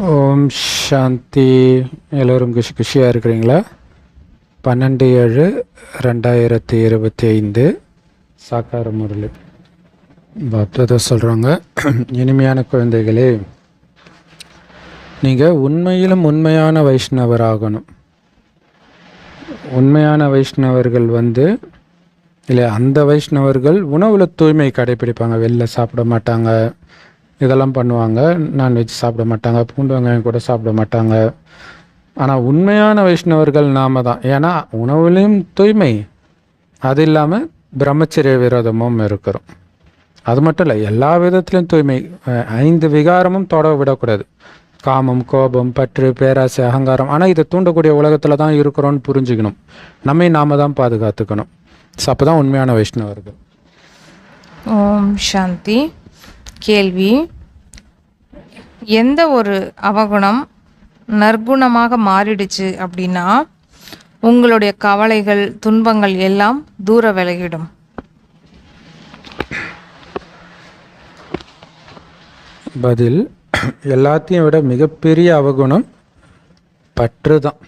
ஓம் சாந்தி. எல்லோரும் குஷியாக இருக்கிறீங்களா? 12/7/2025 சாக்கார முரளி பாப்தாதா சொல்கிறாங்க, இனிமையான குழந்தைகளே, நீங்கள் உண்மையிலும் உண்மையான வைஷ்ணவர் ஆகணும். உண்மையான வைஷ்ணவர்கள் இல்லை, அந்த வைஷ்ணவர்கள் உணவில் தூய்மை கடைப்பிடிப்பாங்க. வெளில சாப்பிட மாட்டாங்க, இதெல்லாம் பண்ணுவாங்க. நான்வெஜ் சாப்பிட மாட்டாங்க, பூண்டு வெங்காயம் கூட சாப்பிட மாட்டாங்க. ஆனால் உண்மையான வைஷ்ணவர்கள் நாம தான். ஏன்னா உணவுலேயும் தூய்மை, அது இல்லாமல் பிரம்மச்சரிய விரோதமும் இருக்கிறோம். அது மட்டும் இல்லை, எல்லா விதத்துலையும் தூய்மை. 5 விகாரமும் தொட விடக்கூடாது. காமம், கோபம், பற்று, பேராசை, அகங்காரம். ஆனால் இதை தூண்டக்கூடிய உலகத்தில் தான் இருக்கிறோன்னு புரிஞ்சுக்கணும். நம்மை நாம தான் பாதுகாத்துக்கணும். அப்போ தான் உண்மையான வைஷ்ணவர்கள். ஓம் சாந்தி. கேள்வி: எந்த ஒரு அவகுணம் நற்குணமாக மாறிடுச்சு அப்படின்னா உங்களுடைய கவலைகள், துன்பங்கள் எல்லாம் தூர விலகிடும்? பதில்: எல்லாத்தையும் விட மிகப்பெரிய அவகுணம் பற்று தான்.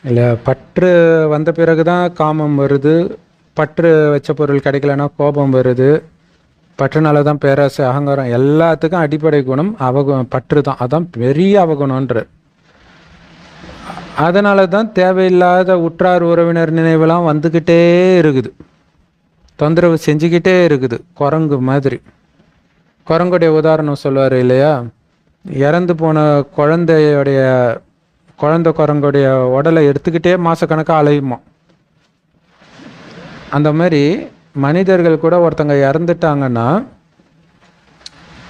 இல்லை, பற்று வந்த பிறகு தான் காமம் வருது. பற்று வச்ச பொருள் கிடைக்கலன்னா கோபம் வருது. பற்றுனால தான் பேராசை, அகங்காரம். எல்லாத்துக்கும் அடிப்படை குணம் பற்று தான். அதான் பெரிய அவகுணன்ற. அதனால தான் தேவையில்லாத உற்றார் உறவினர் நினைவெல்லாம் வந்துக்கிட்டே இருக்குது, தொந்தரவு செஞ்சுக்கிட்டே இருக்குது. குரங்கு மாதிரி. குரங்குடைய உதாரணம் சொல்லுவார் இல்லையா? இறந்து போன குழந்தை குரங்குடைய உடலை எடுத்துக்கிட்டே மாதக்கணக்காக அலையுமா. அந்த மாதிரி மனிதர்கள் கூட ஒருத்தங்க இறந்துட்டாங்கன்னா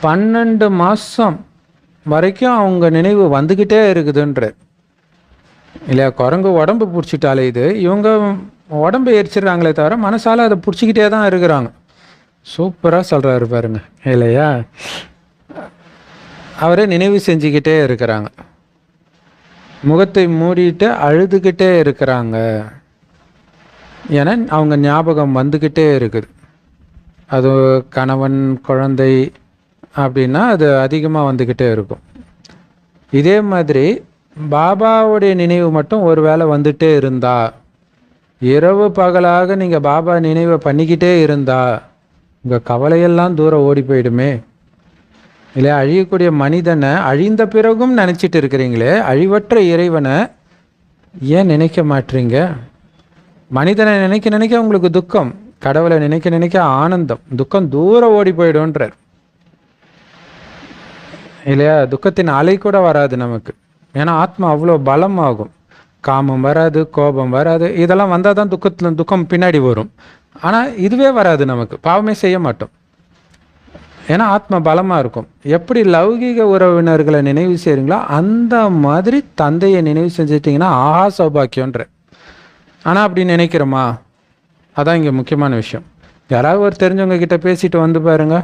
12 மாதம் வரைக்கும் அவங்க நினைவு வந்துக்கிட்டே இருக்குதுன்ற. இல்லையா? குரங்கு உடம்பு பிடிச்சிட்டாலே இவங்க உடம்பு எரிச்சிடுறாங்களே தவிர மனசால் அதை பிடிச்சிக்கிட்டே தான் இருக்கிறாங்க. சூப்பராக சொல்கிறாரு பாருங்க இல்லையா? அவரை நினைவு செஞ்சுக்கிட்டே இருக்கிறாங்க. முகத்தை மூடிட்டு அழுதுகிட்டே இருக்கிறாங்க. ஏன்னா அவங்க ஞாபகம் வந்துக்கிட்டே இருக்குது. அது கணவன், குழந்தை அப்படின்னா அது அதிகமாக வந்துக்கிட்டே இருக்கும். இதே மாதிரி பாபாவுடைய நினைவு மட்டும் ஒரு வேளை வந்துட்டே இருந்தா, இரவு பகலாக நீங்கள் பாபா நினைவை பண்ணிக்கிட்டே இருந்தா உங்கள் கவலையெல்லாம் தூரம் ஓடி போயிடுமே. இல்லை, அழியக்கூடிய மனிதனை அழிந்த பிறகும் நினச்சிட்டு இருக்கிறீங்களே, அழிவற்ற இறைவனை ஏன் நினைக்க மாட்டீங்க? மனிதனை நினைக்க நினைக்க உங்களுக்கு துக்கம், கடவுளை நினைக்க நினைக்க ஆனந்தம். துக்கம் தூரம் ஓடி போயிடும்ன்றார் இல்லையா? துக்கத்தின் அலை கூட வராது நமக்கு. ஏன்னா ஆத்மா அவ்வளோ பலமாகும். காமம் வராது, கோபம் வராது. இதெல்லாம் வந்தால் தான் துக்கம் பின்னாடி வரும். ஆனால் இதுவே வராது நமக்கு. பாவமே செய்ய மாட்டோம். ஏன்னா ஆத்மா பலமாக இருக்கும். எப்படி லௌகீக உறவினர்களை நினைவு செய்கிறீங்களோ அந்த மாதிரி தந்தையை நினைவு செஞ்சிட்டிங்கன்னா ஆஹா சௌபாக்கியன்ற. ஆனால் அப்படி நினைக்கிறோமா? அதான் இங்கே முக்கியமான விஷயம். யாராவது ஒரு தெரிஞ்சவங்க கிட்ட பேசிட்டு வந்து பாருங்க,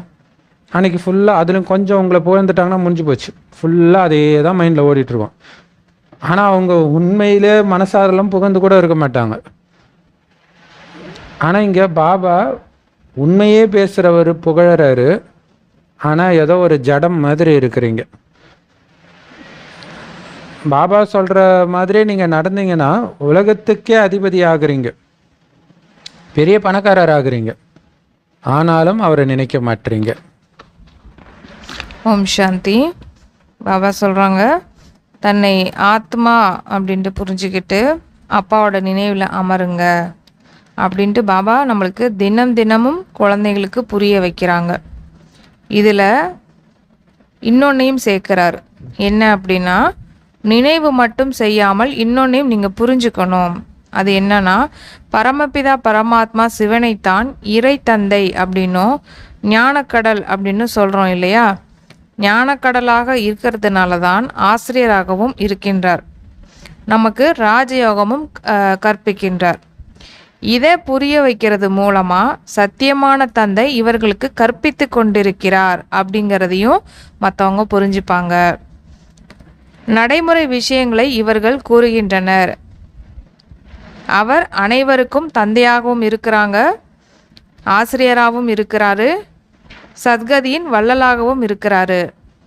அன்றைக்கி ஃபுல்லாக அதுலேயும் கொஞ்சம் உங்களை புகழ்ந்துட்டாங்கன்னா முடிஞ்சு போச்சு. ஃபுல்லாக அதே தான் மைண்டில் ஓடிட்டுருக்கோம். ஆனால் அவங்க உண்மையிலே மனசாரெல்லாம் புகழ்ந்து கூட இருக்க மாட்டாங்க. ஆனால் இங்கே பாபா உண்மையே பேசுகிறவர், புகழறாரு. ஆனால் ஏதோ ஒரு ஜடம் மாதிரி இருக்கிறீங்க. பாபா சொல்கிற மாதிரியே நீங்கள் நடந்தீங்கன்னா உலகத்துக்கே அதிபதி ஆகுறீங்க, பெரிய பணக்காரர் ஆகுறீங்க. ஆனாலும் அவரை நினைக்க மாட்டீங்க. ஓம் சாந்தி. பாபா சொல்கிறாங்க, தன்னை ஆத்மா அப்படின்ட்டு புரிஞ்சுக்கிட்டு அப்பாவோட நினைவில் அமருங்க அப்படின்ட்டு பாபா நம்மளுக்கு தினமும் குழந்தைங்களுக்கு புரிய வைக்கிறாங்க. இதில் இன்னொன்னையும் சேர்க்குறாரு. என்ன அப்படின்னா, நினைவு மட்டும் செய்யாமல் இன்னொன்னையும் நீங்கள் புரிஞ்சுக்கணும். அது என்னன்னா, பரமபிதா பரமாத்மா சிவனைத்தான் இறை தந்தை அப்படின்னும் ஞானக்கடல் அப்படின்னு சொல்கிறோம் இல்லையா? ஞானக்கடலாக இருக்கிறதுனால தான் ஆசிரியராகவும் இருக்கின்றார். நமக்கு ராஜயோகமும் கற்பிக்கின்றார். இதை புரிய வைக்கிறது மூலமாக சத்தியமான தந்தை இவர்களுக்கு கற்பித்து கொண்டிருக்கிறார் அப்படிங்கிறதையும் மற்றவங்க புரிஞ்சுப்பாங்க. நடைமுறை விஷயங்களை இவர்கள் கூறுகின்றனர். அவர் அனைவருக்கும் தந்தையாகவும் இருக்கிறாங்க, ஆசிரியராகவும் இருக்கிறாரு, சத்கதியின் வள்ளலாகவும் இருக்கிறாரு.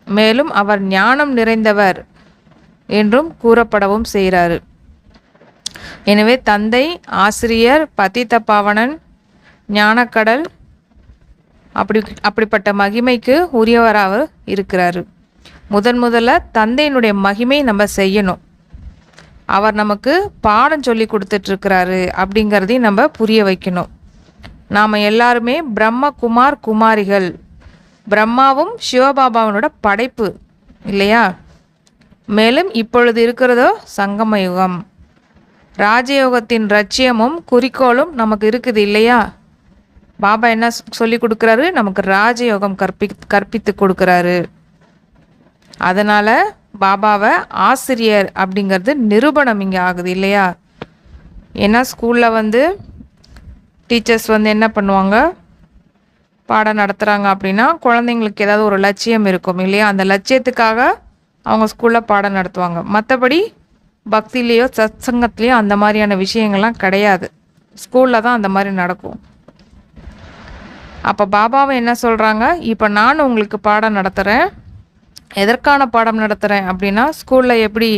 மேலும் அவர் ஞானம் நிறைந்தவர் என்றும் கூறப்படவும் செய்கிறாரு. எனவே தந்தை, ஆசிரியர், பதித்த பாவனன், ஞானக்கடல் அப்படிப்பட்ட மகிமைக்கு உரியவராக இருக்கிறாரு. முதல்ல தந்தையினுடைய மகிமை நம்ம செய்யணும். அவர் நமக்கு பாடம் சொல்லி கொடுத்துட்ருக்கிறாரு அப்படிங்கிறதையும் நம்ம புரிய வைக்கணும். நாம் எல்லாருமே பிரம்மகுமார் குமாரிகள். பிரம்மாவும் சிவபாபாவனோட படைப்பு இல்லையா? மேலும் இப்பொழுது இருக்கிறதோ சங்கம யுகம். ராஜயோகத்தின் லட்சியமும் குறிக்கோளும் நமக்கு இருக்குது இல்லையா? பாபா என்ன சொல்லி கொடுக்குறாரு? நமக்கு ராஜயோகம் கற்பித்து கொடுக்குறாரு. அதனால் பாபாவை ஆசிரியர் அப்படிங்கிறது நிரூபணம் இங்கே ஆகுது இல்லையா? ஏன்னா ஸ்கூலில் டீச்சர்ஸ் என்ன பண்ணுவாங்க, பாடம் நடத்துகிறாங்க அப்படின்னா குழந்தைங்களுக்கு ஏதாவது ஒரு லட்சியம் இருக்கும் இல்லையா? அந்த லட்சியத்துக்காக அவங்க ஸ்கூலில் பாடம் நடத்துவாங்க. மற்றபடி பக்திலேயோ சத்சங்கத்துலேயோ அந்த மாதிரியான விஷயங்கள்லாம் கிடையாது. ஸ்கூலில் தான் அந்த மாதிரி நடக்கும். அப்போ பாபாவை என்ன சொல்கிறாங்க, இப்போ நான் உங்களுக்கு பாடம் நடத்துகிறேன். எதற்கான பாடம் நடத்துகிறேன் அப்படின்னா, ஸ்கூலில் எப்படி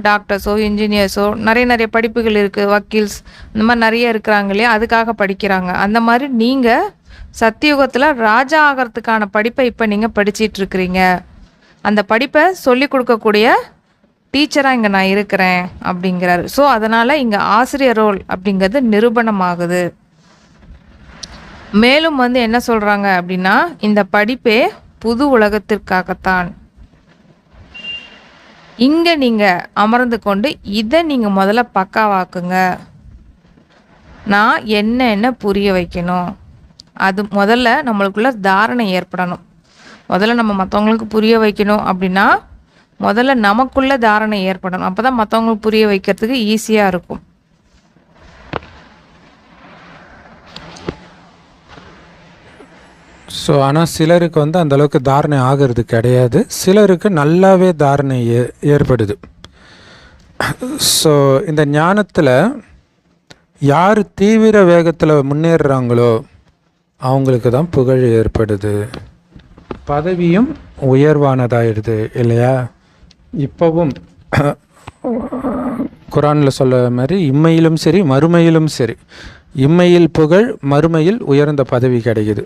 டாக்டர்ஸோ இன்ஜினியர்ஸோ நிறைய படிப்புகள் இருக்குது, வக்கீல்ஸ் இந்த மாதிரி நிறைய இருக்கிறாங்க இல்லையா? அதுக்காக படிக்கிறாங்க. அந்த மாதிரி நீங்கள் சத்தியுகத்தில் ராஜா ஆகிறதுக்கான படிப்பை இப்போ நீங்கள் படிச்சிட்ருக்கிறீங்க. அந்த படிப்பை சொல்லி கொடுக்கக்கூடிய டீச்சராக இங்கே நான் இருக்கிறேன் அப்படிங்கிறாரு. ஸோ அதனால் இங்கே ஆசிரியர் ரோல் அப்படிங்கிறது நிரூபணமாகுது. மேலும் என்ன சொல்கிறாங்க அப்படின்னா, இந்த படிப்பே புது உலகத்திற்காகத்தான். இங்கே நீங்கள் அமர்ந்து கொண்டு இதை நீங்கள் முதல்ல பக்காவாக்குங்க. நான் என்ன புரிய வைக்கணும், அது முதல்ல நம்மளுக்குள்ள தாரணை ஏற்படணும். முதல்ல நம்ம மற்றவங்களுக்கு புரிய வைக்கணும் அப்படின்னா முதல்ல நமக்குள்ள தாரணை ஏற்படணும். அப்போ தான் மற்றவங்களுக்கு புரிய வைக்கிறதுக்கு ஈஸியாக இருக்கும். ஸோ ஆனால் சிலருக்கு அந்தளவுக்கு தாரணை ஆகிறது கிடையாது. சிலருக்கு நல்லாவே தாரணை ஏற்படுது. ஸோ இந்த ஞானத்தில் யார் தீவிர வேகத்தில் முன்னேறுறாங்களோ அவங்களுக்கு தான் புகழ் ஏற்படுது, பதவியும் உயர்வானதாகிடுது இல்லையா? இப்போவும் குரானில் சொல்ல மாதிரி இம்மையிலும் சரி மறுமையிலும் சரி, இம்மையில் புகழ், மறுமையில் உயர்ந்த பதவி கிடைக்குது.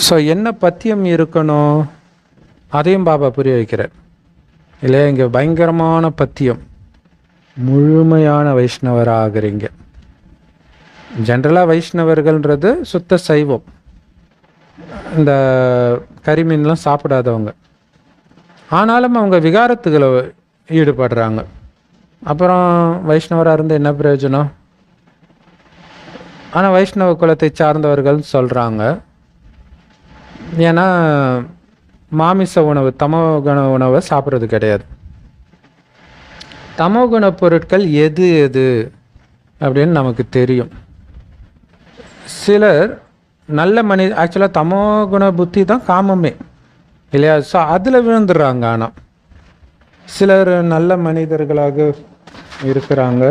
ஸோ என்ன பத்தியம் இருக்கணும் அதையும் பாபா புரிய வைக்கிறார் இல்லையா? இங்கே பயங்கரமான பத்தியம், முழுமையான வைஷ்ணவராக ஆகுறீங்க. ஜென்ரலாக வைஷ்ணவர்கள்ன்றது சுத்த சைவம், இந்த கரிமீன்லாம் சாப்பிடாதவங்க. ஆனாலும் அவங்க விகாரத்துகளை ஈடுபடுறாங்க. அப்புறம் வைஷ்ணவராக இருந்து என்ன பிரயோஜனம்? ஆனால் வைஷ்ணவ குலத்தை சார்ந்தவர்கள் சொல்கிறாங்க. ஏன்னா மாமிச உணவு, தமோகுண உணவை சாப்பிட்றது கிடையாது. தமோகுண பொருட்கள் எது எது அப்படின்னு நமக்கு தெரியும். சிலர் நல்ல ஆக்சுவலாக தமோகுண புத்தி தான் காமமே இல்லையா? ஸோ அதில் விழுந்துடுறாங்க. ஆனால் சிலர் நல்ல மனிதர்களாக இருக்கிறாங்க,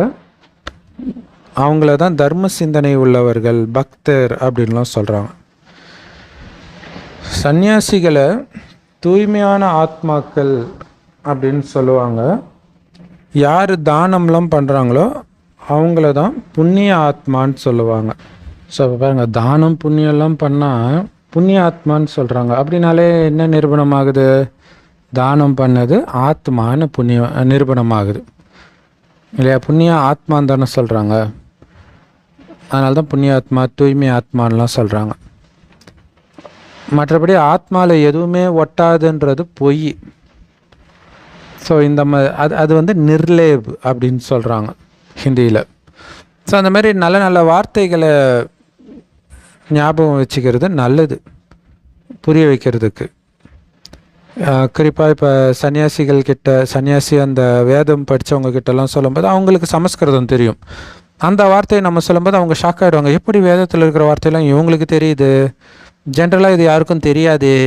அவங்கள தான் தர்ம சிந்தனை உள்ளவர்கள், பக்தர் அப்படின்லாம் சொல்கிறாங்க. சந்நியாசிகளை தூய்மையான ஆத்மாக்கள் அப்படின்னு சொல்லுவாங்க. யார் தானம்லாம் பண்ணுறாங்களோ அவங்கள தான் புண்ணிய ஆத்மான்னு சொல்லுவாங்க. ஸோ இப்போ பாருங்கள், தானம் புண்ணியெல்லாம் பண்ணால் புண்ணிய ஆத்மான்னு சொல்கிறாங்க. அப்படின்னாலே என்ன நிரூபணமாகுது? தானம் பண்ணது ஆத்மான்னு நிரூபணமாகுது இல்லையா? புண்ணிய ஆத்மான்னு தானே சொல்கிறாங்க. அதனால தான் புண்ணிய ஆத்மா, தூய்மை ஆத்மான்லாம் சொல்கிறாங்க. மற்றபடி ஆத்மாவில் எதுவுமே ஒட்டாதுன்றது பொய். ஸோ இந்த அது நிர்லேப் அப்படின்னு சொல்கிறாங்க ஹிந்தியில். ஸோ அந்த மாதிரி நல்ல நல்ல வார்த்தைகளை ஞாபகம் வச்சுக்கிறது நல்லது, புரிய வைக்கிறதுக்கு. குறிப்பாக இப்போ சன்னியாசி அந்த வேதம் படித்தவங்க கிட்டலாம் சொல்லும்போது அவங்களுக்கு சமஸ்கிருதம் தெரியும். அந்த வார்த்தையை நம்ம சொல்லும்போது அவங்க ஷாக் ஆகிடுவாங்க. எப்படி வேதத்தில் இருக்கிற வார்த்தையெல்லாம் இவங்களுக்கு தெரியுது, ஜென்ரலாக இது யாருக்கும் தெரியாதே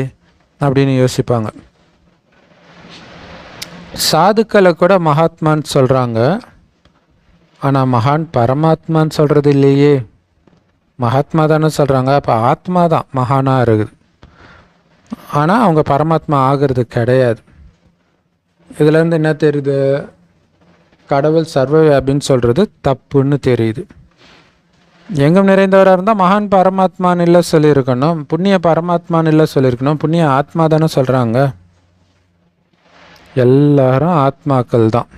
அப்படின்னு யோசிப்பாங்க. சாதுக்களை கூட மகாத்மான்னு சொல்கிறாங்க, ஆனால் மகான் பரமாத்மான்னு சொல்கிறது இல்லையே. மகாத்மா தானே சொல்கிறாங்க, அப்போ ஆத்மா தான் மகானாக இருக்குது. ஆனால் அவங்க பரமாத்மா ஆகிறது கிடையாது. இதுலேருந்து என்ன தெரியுது? கடவுள் சர்வவியாபின்னு சொல்கிறது தப்புன்னு தெரியுது. எங்கும் நிறைந்தவராக இருந்தால் மகான் பரமாத்மான்னு இல்லை சொல்லியிருக்கணும், புண்ணிய பரமாத்மான்னு இல்லை சொல்லியிருக்கணும். புண்ணிய ஆத்மா தானே சொல்கிறாங்க. எல்லாரும் ஆத்மாக்கள் தான்,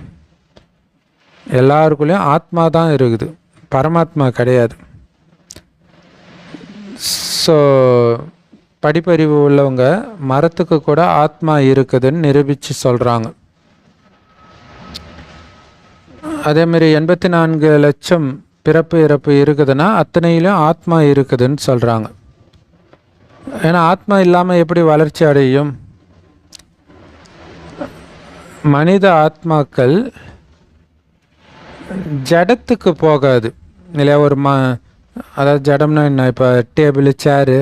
எல்லாருக்குள்ளேயும் ஆத்மா தான் இருக்குது, பரமாத்மா கிடையாது. ஸோ படிப்பறிவு உள்ளவங்க மரத்துக்கு கூட ஆத்மா இருக்குதுன்னு நிரூபித்து சொல்கிறாங்க. அதேமாரி 84 லட்சம் பிறப்பு இறப்பு இருக்குதுன்னா அத்தனையிலும் ஆத்மா இருக்குதுன்னு சொல்கிறாங்க. ஏன்னா ஆத்மா இல்லாமல் எப்படி வளர்ச்சி அடையும்? மனித ஆத்மாக்கள் ஜடத்துக்கு போகாது இல்லையா? ஒரு அதாவது ஜடம்னா என்ன? இப்போ டேபிள், சேரு,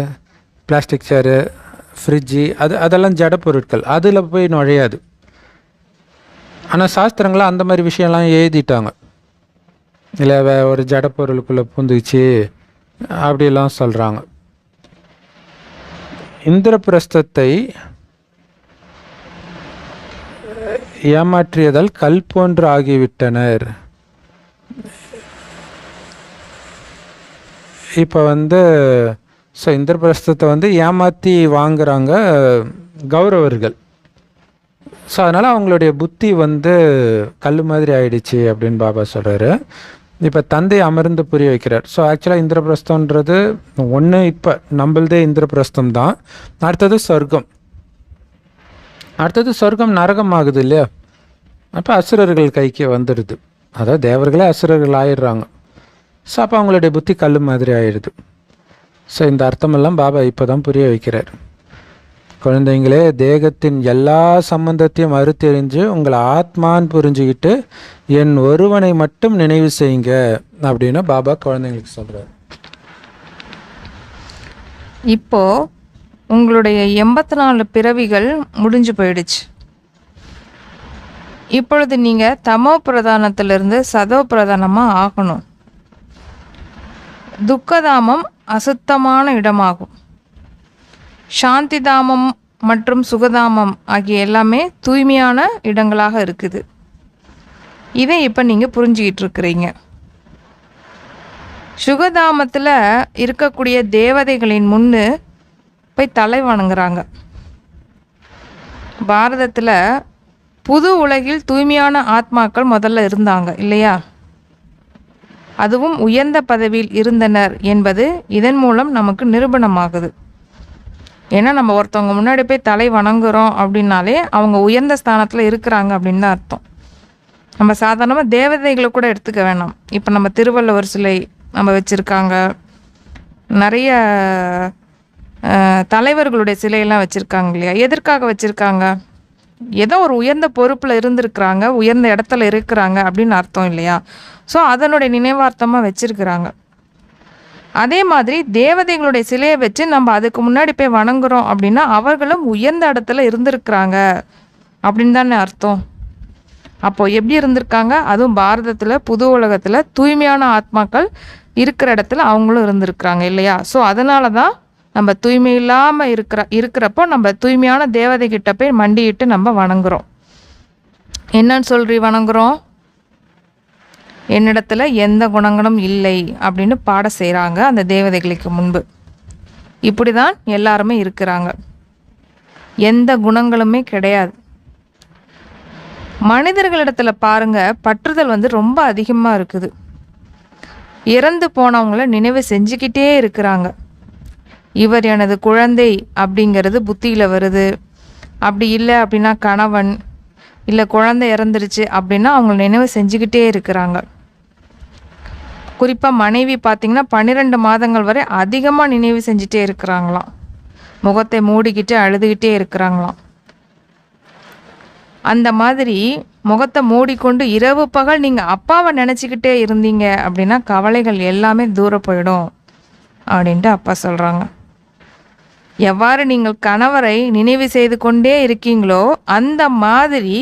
பிளாஸ்டிக் சேரு, ஃப்ரிட்ஜு, அதெல்லாம் ஜட பொருட்கள், அதில் போய் நுழையாது. ஆனால் சாஸ்திரங்களை அந்த மாதிரி விஷயம்லாம் எழுதிட்டாங்க இல்லை, ஒரு ஜட பொருளுக்குள்ளே பூந்துச்சு அப்படிலாம் சொல்கிறாங்க. இந்திரபிரஸ்தத்தை ஏமாற்றியதால் கல் போன்று ஆகிவிட்டனர். இப்போ ஸோ இந்திரபிரஸ்தத்தை ஏமாற்றி வாங்குகிறாங்க கௌரவர்கள். ஸோ அதனால் அவங்களுடைய புத்தி கல் மாதிரி ஆயிடுச்சு அப்படின்னு பாபா சொல்கிறாரு. இப்போ தந்தை அமர்ந்து புரிய வைக்கிறார். ஸோ ஆக்சுவலாக இந்திரபிரஸ்தன்றது ஒன்று, இப்போ நம்மளதே இந்திரபிரஸ்தம் தான். அடுத்தது சொர்க்கம், அடுத்தது சொர்க்கம் நரகம் ஆகுது இல்லையா? அப்போ அசுரர்கள் கைக்கு வந்துடுது, அதாவது தேவர்களே அசுரர்கள் ஆயிடுறாங்க. ஸோ அப்போ அவங்களுடைய புத்தி கல் மாதிரி ஆயிடுது. ஸோ இந்த அர்த்தமெல்லாம் பாபா இப்போ தான் புரிய வைக்கிறார். குழந்தைங்களே, தேகத்தின் எல்லா சம்பந்தத்தையும் மறுத்தெறிஞ்சு உங்களை ஆத்மான்னு புரிஞ்சுக்கிட்டு என் ஒருவனை மட்டும் நினைவு செய்யுங்க அப்படின்னு பாபா குழந்தைங்களுக்கு சொல்கிறார். இப்போ உங்களுடைய 84 பிறவிகள் முடிஞ்சு போயிடுச்சு. இப்பொழுது நீங்கள் தமோ பிரதானத்திலிருந்து சதோ பிரதானமாக ஆகணும். துக்கதாமம் அசுத்தமான இடமாகும். சாந்திதாமம் மற்றும் சுகதாமம் ஆகிய எல்லாமே தூய்மையான இடங்களாக இருக்குது. இதை இப்போ நீங்கள் புரிஞ்சுக்கிட்டு இருக்கிறீங்க. சுகதாமத்தில் இருக்கக்கூடிய தேவதைகளின் முன்னு போய் தலை வணங்குறாங்க. பாரதத்தில் புது உலகில் தூய்மையான ஆத்மாக்கள் முதல்ல இருந்தாங்க இல்லையா? அதுவும் உயர்ந்த பதவியில் இருந்தனர் என்பது இதன் மூலம் நமக்கு நிரூபணமாகுது. ஏன்னா நம்ம ஒருத்தவங்க முன்னாடி போய் தலை வணங்குறோம் அப்படின்னாலே அவங்க உயர்ந்த ஸ்தானத்தில் இருக்கிறாங்க அப்படின்னு தான் அர்த்தம். நம்ம சாதாரணமாக தேவதைகளை கூட எடுத்துக்க வேணாம். இப்போ நம்ம திருவள்ளுவர் சிலை நம்ம வச்சுருக்காங்க, நிறைய தலைவர்களுடைய சிலையெல்லாம் வச்சுருக்காங்க இல்லையா? எதற்காக வச்சுருக்காங்க? ஏதோ ஒரு உயர்ந்த பொறுப்பில் இருந்திருக்கிறாங்க, உயர்ந்த இடத்துல இருக்கிறாங்க அப்படின்னு அர்த்தம் இல்லையா? ஸோ அதனுடைய நினைவார்த்தமாக வச்சுருக்கிறாங்க. அதே மாதிரி தேவதைகளுடைய சிலையை வச்சு நம்ம அதுக்கு முன்னாடி போய் வணங்குறோம் அப்படின்னா அவர்களும் உயர்ந்த இடத்துல இருந்திருக்கிறாங்க அப்படின்னு தானே அர்த்தம். அப்போது எப்படி இருந்திருக்காங்க? அதுவும் பாரதத்தில் புது உலகத்தில் தூய்மையான ஆத்மாக்கள் இருக்கிற இடத்துல அவங்களும் இருந்திருக்கிறாங்க இல்லையா? ஸோ அதனால தான் நம்ம தூய்மை இல்லாமல் இருக்கிறப்போ நம்ம தூய்மையான தேவதை கிட்ட போய் மண்டிட்டு நம்ம வணங்குறோம். என்னன்னு சொல்றி வணங்குறோம்? என்னிடத்துல எந்த குணங்களும் இல்லை அப்படின்னு பாட செய்கிறாங்க அந்த தேவதைகளுக்கு முன்பு. இப்படி தான் எல்லாருமே இருக்கிறாங்க, எந்த குணங்களுமே கிடையாது. மனிதர்களிடத்துல பாருங்க, பற்றுதல் ரொம்ப அதிகமாக இருக்குது. இறந்து போனவங்கள நினைவு செஞ்சுக்கிட்டே இருக்கிறாங்க. இவர் எனது குழந்தை அப்படிங்கிறது புத்தியில் வருது. அப்படி இல்லை அப்படின்னா கணவன், இல்லை குழந்தை இறந்துருச்சு அப்படின்னா அவங்க நினைவு செஞ்சுக்கிட்டே இருக்கிறாங்க. குறிப்பாக மனைவி பார்த்திங்கன்னா 12 மாதங்கள் வரை அதிகமாக நினைவு செஞ்சுட்டே இருக்கிறாங்களாம். முகத்தை மூடிக்கிட்டு அழுதுகிட்டே இருக்கிறாங்களாம். அந்த மாதிரி முகத்தை மூடிக்கொண்டு இரவு பகல் நீங்கள் அப்பாவை நினச்சிக்கிட்டே இருந்தீங்க அப்படின்னா கவலைகள் எல்லாமே தூர போயிடும் அப்படின்ட்டு அப்பா சொல்கிறாங்க. எவ்வாறு நீங்கள் கணவரை நினைவு செய்து கொண்டே இருக்கீங்களோ அந்த மாதிரி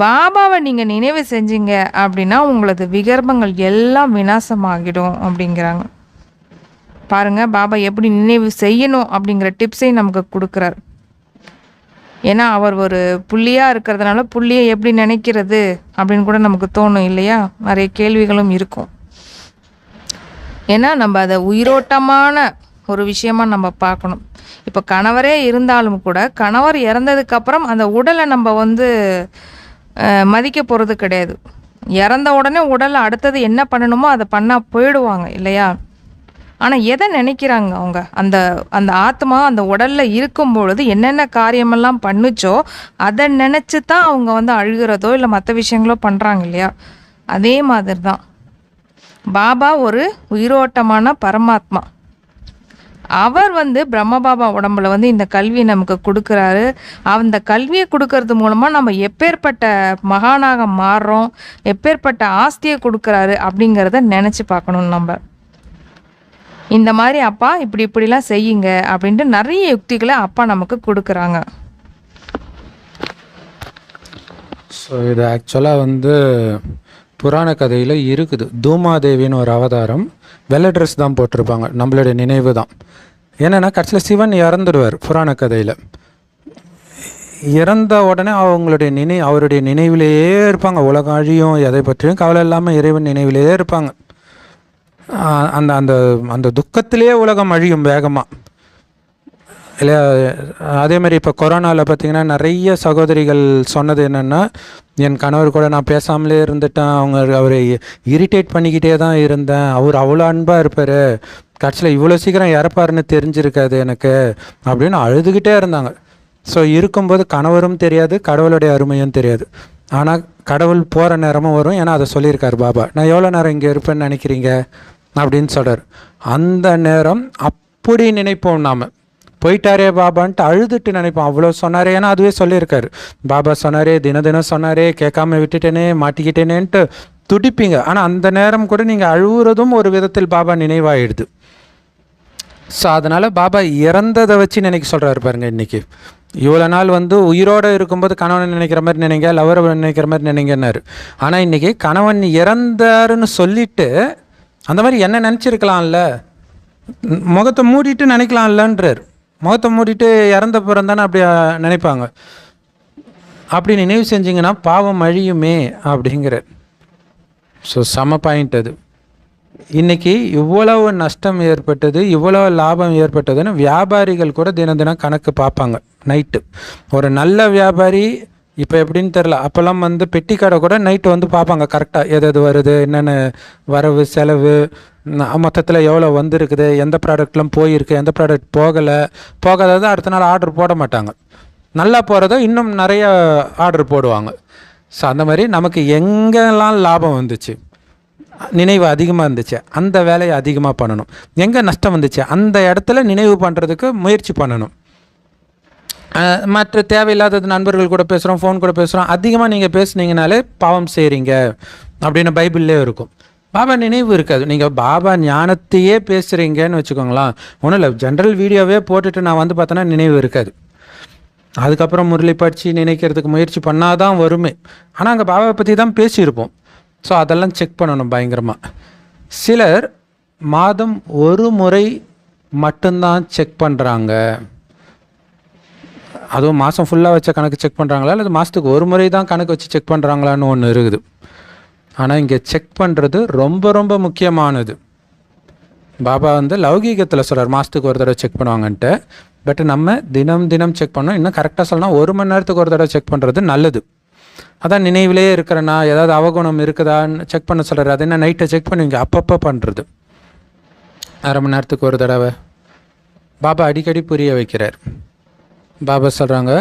பாபாவை நீங்கள் நினைவு செஞ்சீங்க அப்படின்னா உங்களது விகர்மங்கள் எல்லாம் விநாசமாகிடும் அப்படிங்கிறாங்க. பாருங்கள், பாபா எப்படி நினைவு செய்யணும் அப்படிங்கிற டிப்ஸையும் நமக்கு கொடுக்குறார். ஏன்னா அவர் ஒரு புள்ளியாக இருக்கிறதுனால புள்ளியை எப்படி நினைக்கிறது அப்படின்னு கூட நமக்கு தோணும் இல்லையா? நிறைய கேள்விகளும் இருக்கும். ஏன்னா நம்ம அதை உயிரோட்டமான ஒரு விஷயமா நம்ம பார்க்கணும். இப்போ கணவரே இருந்தாலும் கூட கணவர் இறந்ததுக்கப்புறம் அந்த உடலை நம்ம மதிக்க போகிறது கிடையாது. இறந்த உடனே உடலை அடுத்தது என்ன பண்ணணுமோ அதை பண்ணால் போயிடுவாங்க இல்லையா? ஆனால் எதை நினைக்கிறாங்க அவங்க? அந்த அந்த ஆத்மா அந்த உடலில் இருக்கும் பொழுது என்னென்ன காரியமெல்லாம் பண்ணுச்சோ அதை நினச்சி தான் அவங்க அழுகிறதோ இல்லை மற்ற விஷயங்களோ பண்ணுறாங்க இல்லையா? அதே மாதிரி தான் பாபா ஒரு உயிரோட்டமான பரமாத்மா. அவர் பிரம்மபாபா உடம்புல இந்த கல்வி நமக்கு கொடுக்குறாரு. அந்த கல்வியை கொடுக்கறது மூலமாக நம்ம எப்பேற்பட்ட மகானாக மாறுறோம், எப்பேற்பட்ட ஆஸ்தியை கொடுக்குறாரு அப்படிங்கிறத நினச்சி பார்க்கணும். நம்ம இந்த மாதிரி அப்பா இப்படிலாம் செய்யுங்க அப்படின்ட்டு நிறைய யுக்திகளை அப்பா நமக்கு கொடுக்குறாங்க. ஸோ இது ஆக்சுவலாக புராண கதையில் இருக்குது. தூமாதேவின்னு ஒரு அவதாரம், வெள்ளை ட்ரெஸ் தான் போட்டிருப்பாங்க, நம்மளுடைய நினைவு தான். ஏன்னா கடைசியில் சிவன் இறந்துடுவார் புராண கதையில். இறந்த உடனே அவருடைய நினைவிலேயே இருப்பாங்க. உலகம் அழியும், எதை பற்றியும் கவலை இல்லாமல் இறைவன் நினைவிலேயே இருப்பாங்க. அந்த அந்த அந்த துக்கத்திலே உலகம் அழியும் வேகமாக இல்லையா? அதே மாதிரி இப்போ கொரோனாவில் பார்த்திங்கன்னா நிறைய சகோதரிகள் சொன்னது என்னென்னா, என் கணவர் கூட நான் பேசாமலே இருந்துட்டேன், அவரை இரிட்டேட் பண்ணிக்கிட்டே தான் இருந்தேன், அவர் அவ்வளோ அன்பாக இருப்பார், கடைசியில் இவ்வளோ சீக்கிரம் இறப்பாருன்னு தெரிஞ்சிருக்காது எனக்கு அப்படின்னு அழுதுகிட்டே இருந்தாங்க. ஸோ இருக்கும்போது கணவரும் தெரியாது, கடவுளுடைய அருமையும் தெரியாது. ஆனால் கடவுள் போகிற நேரமும் வரும். ஏன்னா அதை சொல்லியிருக்கார் பாபா, நான் எவ்வளோ நேரம் இங்கே இருப்பேன்னு நினைக்கிறீங்க அப்படின்னு சொல்கிறார். அந்த நேரம் அப்படி நினைப்போம், நாம் போயிட்டாரே பாபான்ட்டு அழுதுட்டு நினைப்போம். அவ்வளோ சொன்னாரே, ஏன்னா அதுவே சொல்லியிருக்காரு, பாபா சொன்னாரே, தினம் சொன்னாரே, கேட்காம விட்டுட்டேனே, மாட்டிக்கிட்டேனேன்ட்டு துடிப்பீங்க. ஆனால் அந்த நேரம் கூட நீங்கள் அழுகுறதும் ஒரு விதத்தில் பாபா நினைவாயிடுது. ஸோ அதனால் பாபா இறந்ததை வச்சு நினைக்க சொல்கிறாரு பாருங்கள். இன்றைக்கி இவ்வளோ நாள் உயிரோடு இருக்கும்போது கணவனை நினைக்கிற மாதிரி நினைங்க, லவரை நினைக்கிற மாதிரி நினைங்கன்னாரு. ஆனால் இன்றைக்கி கணவன் இறந்தாருன்னு சொல்லிவிட்டு அந்த மாதிரி என்ன நினச்சிருக்கலாம்ல, முகத்தை மூடிட்டு நினைக்கலாம்லன்றார். முகத்தை மூடிட்டு இறந்த பிறந்தானே அப்படி நினைப்பாங்க. அப்படி நினைவு செஞ்சிங்கன்னா பாவம் அழியுமே அப்படிங்கிறார். ஸோ செம பாயிண்ட் அது. இன்றைக்கி இவ்வளவு நஷ்டம் ஏற்பட்டது, இவ்வளவு லாபம் ஏற்பட்டதுன்னு வியாபாரிகள் கூட தினம் கணக்கு பார்ப்பாங்க. நைட்டு ஒரு நல்ல வியாபாரி இப்போ எப்படின்னு தெரில, அப்போல்லாம் பெட்டி கடை கூட நைட்டு பார்ப்பாங்க கரெக்டாக எது வருது, என்னென்ன வரவு செலவு, மொத்தத்தில் எவ்வளோ வந்திருக்குது, எந்த ப்ராடக்ட்லாம் போயிருக்கு, எந்த ப்ராடக்ட் போகாததை அடுத்த நாள் ஆர்டர் போட மாட்டாங்க. நல்லா போகிறதோ இன்னும் நிறைய ஆர்டர் போடுவாங்க. ஸோ அந்த மாதிரி நமக்கு எங்கெல்லாம் லாபம் வந்துச்சு, நினைவு அதிகமாக இருந்துச்சு, அந்த வேலையை அதிகமாக பண்ணணும். எங்கே நஷ்டம் வந்துச்சு அந்த இடத்துல நினைவு பண்ணுறதுக்கு முயற்சி பண்ணணும். மற்ற தேவையில்லாதது நண்பர்கள் கூட பேசுகிறோம், ஃபோன் கூட பேசுகிறோம், அதிகமாக நீங்கள் பேசுனீங்கனாலே பாவம் செய்கிறீங்க அப்படின்னு பைபிள்லேயே இருக்கும். பாபா நினைவு இருக்காது. நீங்கள் பாபா ஞானத்தையே பேசுகிறீங்கன்னு வச்சுக்கோங்களேன், ஒன்றும் இல்லை, ஜென்ரல் வீடியோவே போட்டுட்டு நான் பார்த்தோன்னா நினைவு இருக்காது. அதுக்கப்புறம் முரளி படித்து நினைக்கிறதுக்கு முயற்சி பண்ணால் தான் வருமே. ஆனால் அங்கே பாபாவை பற்றி தான் பேசியிருப்போம். ஸோ அதெல்லாம் செக் பண்ணணும் பயங்கரமாக. சிலர் மாதம் ஒரு முறை மட்டும்தான் செக் பண்ணுறாங்க. அதுவும் மாதம் ஃபுல்லாக வச்ச கணக்கு செக் பண்ணுறாங்களா, அல்லது மாதத்துக்கு ஒரு முறை தான் கணக்கு வச்சு செக் பண்ணுறாங்களான்னு ஒன்று இருக்குது. ஆனால் இங்கே செக் பண்ணுறது ரொம்ப ரொம்ப முக்கியமானது. பாபா லௌகீகத்தில் சொல்கிறார் மாதத்துக்கு ஒரு தடவை செக் பண்ணுவாங்கன்ட்டு. பட் நம்ம தினம் செக் பண்ணோம். இன்னும் கரெக்டாக சொல்லணும், 1 மணி நேரத்துக்கு ஒரு தடவை செக் பண்ணுறது நல்லது. அதான் நினைவிலே இருக்கிறேன்னா ஏதாவது அவகுணம் இருக்குதான்னு செக் பண்ண சொல்கிறார். அது என்ன நைட்டை செக் பண்ணுவீங்க, அப்பப்போ பண்ணுறது 1/2 மணி நேரத்துக்கு ஒரு தடவை. பாபா அடிக்கடி புரிய வைக்கிறார். பாபா சொல்கிறாங்க,